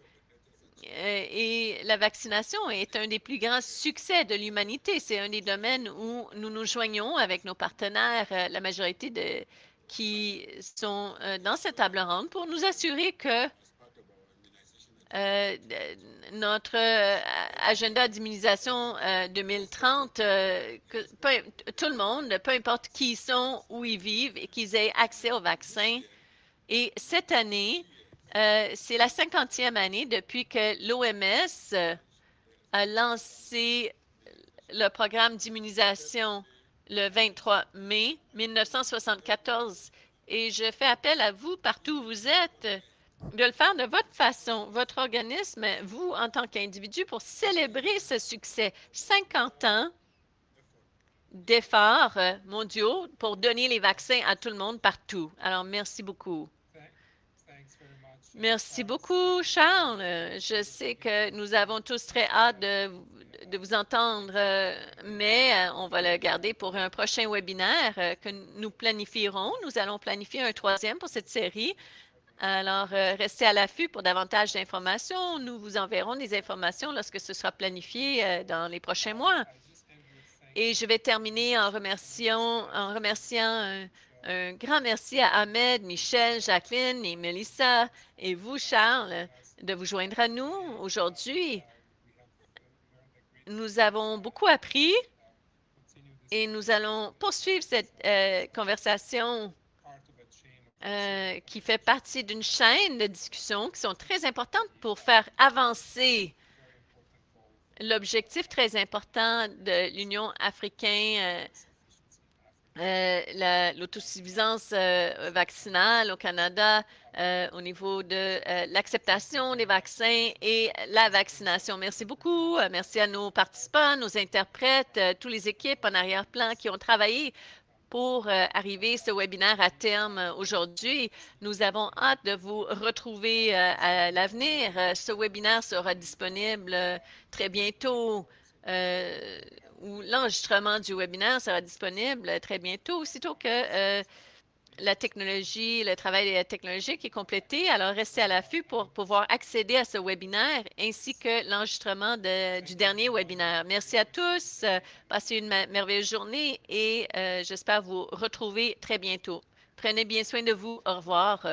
Et la vaccination est un des plus grands succès de l'humanité. C'est un des domaines où nous nous joignons avec nos partenaires, la majorité qui sont dans cette table ronde, pour nous assurer que notre agenda d'immunisation 2030, tout le monde, peu importe qui ils sont, où ils vivent, et qu'ils aient accès au vaccin. Et cette année, c'est la 50e année depuis que l'OMS a lancé le programme d'immunisation le 23 mai 1974. Et je fais appel à vous, partout où vous êtes, de le faire de votre façon, votre organisme, vous en tant qu'individu, pour célébrer ce succès. 50 ans d'efforts mondiaux pour donner les vaccins à tout le monde partout. Alors, merci beaucoup. Merci beaucoup, Charles. Je sais que nous avons tous très hâte de vous entendre, mais on va le garder pour un prochain webinaire que nous planifierons. Nous allons planifier un 3e pour cette série. Alors, restez à l'affût pour davantage d'informations. Nous vous enverrons des informations lorsque ce sera planifié dans les prochains mois. Et je vais terminer en remerciant un grand merci à Ahmed, Michel, Jacqueline et Melissa et vous, Charles, de vous joindre à nous aujourd'hui. Nous avons beaucoup appris et nous allons poursuivre cette conversation qui fait partie d'une chaîne de discussions qui sont très importantes pour faire avancer l'objectif très important de l'Union africaine, l'autosuffisance vaccinale au Canada au niveau de l'acceptation des vaccins et la vaccination. Merci beaucoup. Merci à nos participants, nos interprètes, toutes les équipes en arrière-plan qui ont travaillé pour arriver ce webinaire à terme aujourd'hui. Nous avons hâte de vous retrouver à l'avenir. Ce webinaire sera disponible très bientôt, ou l'enregistrement du webinaire sera disponible très bientôt, aussitôt que la technologie, le travail technologique est complété. Alors, restez à l'affût pour pouvoir accéder à ce webinaire ainsi que l'enregistrement du dernier webinaire. Merci à tous. Passez une merveilleuse journée et j'espère vous retrouver très bientôt. Prenez bien soin de vous. Au revoir.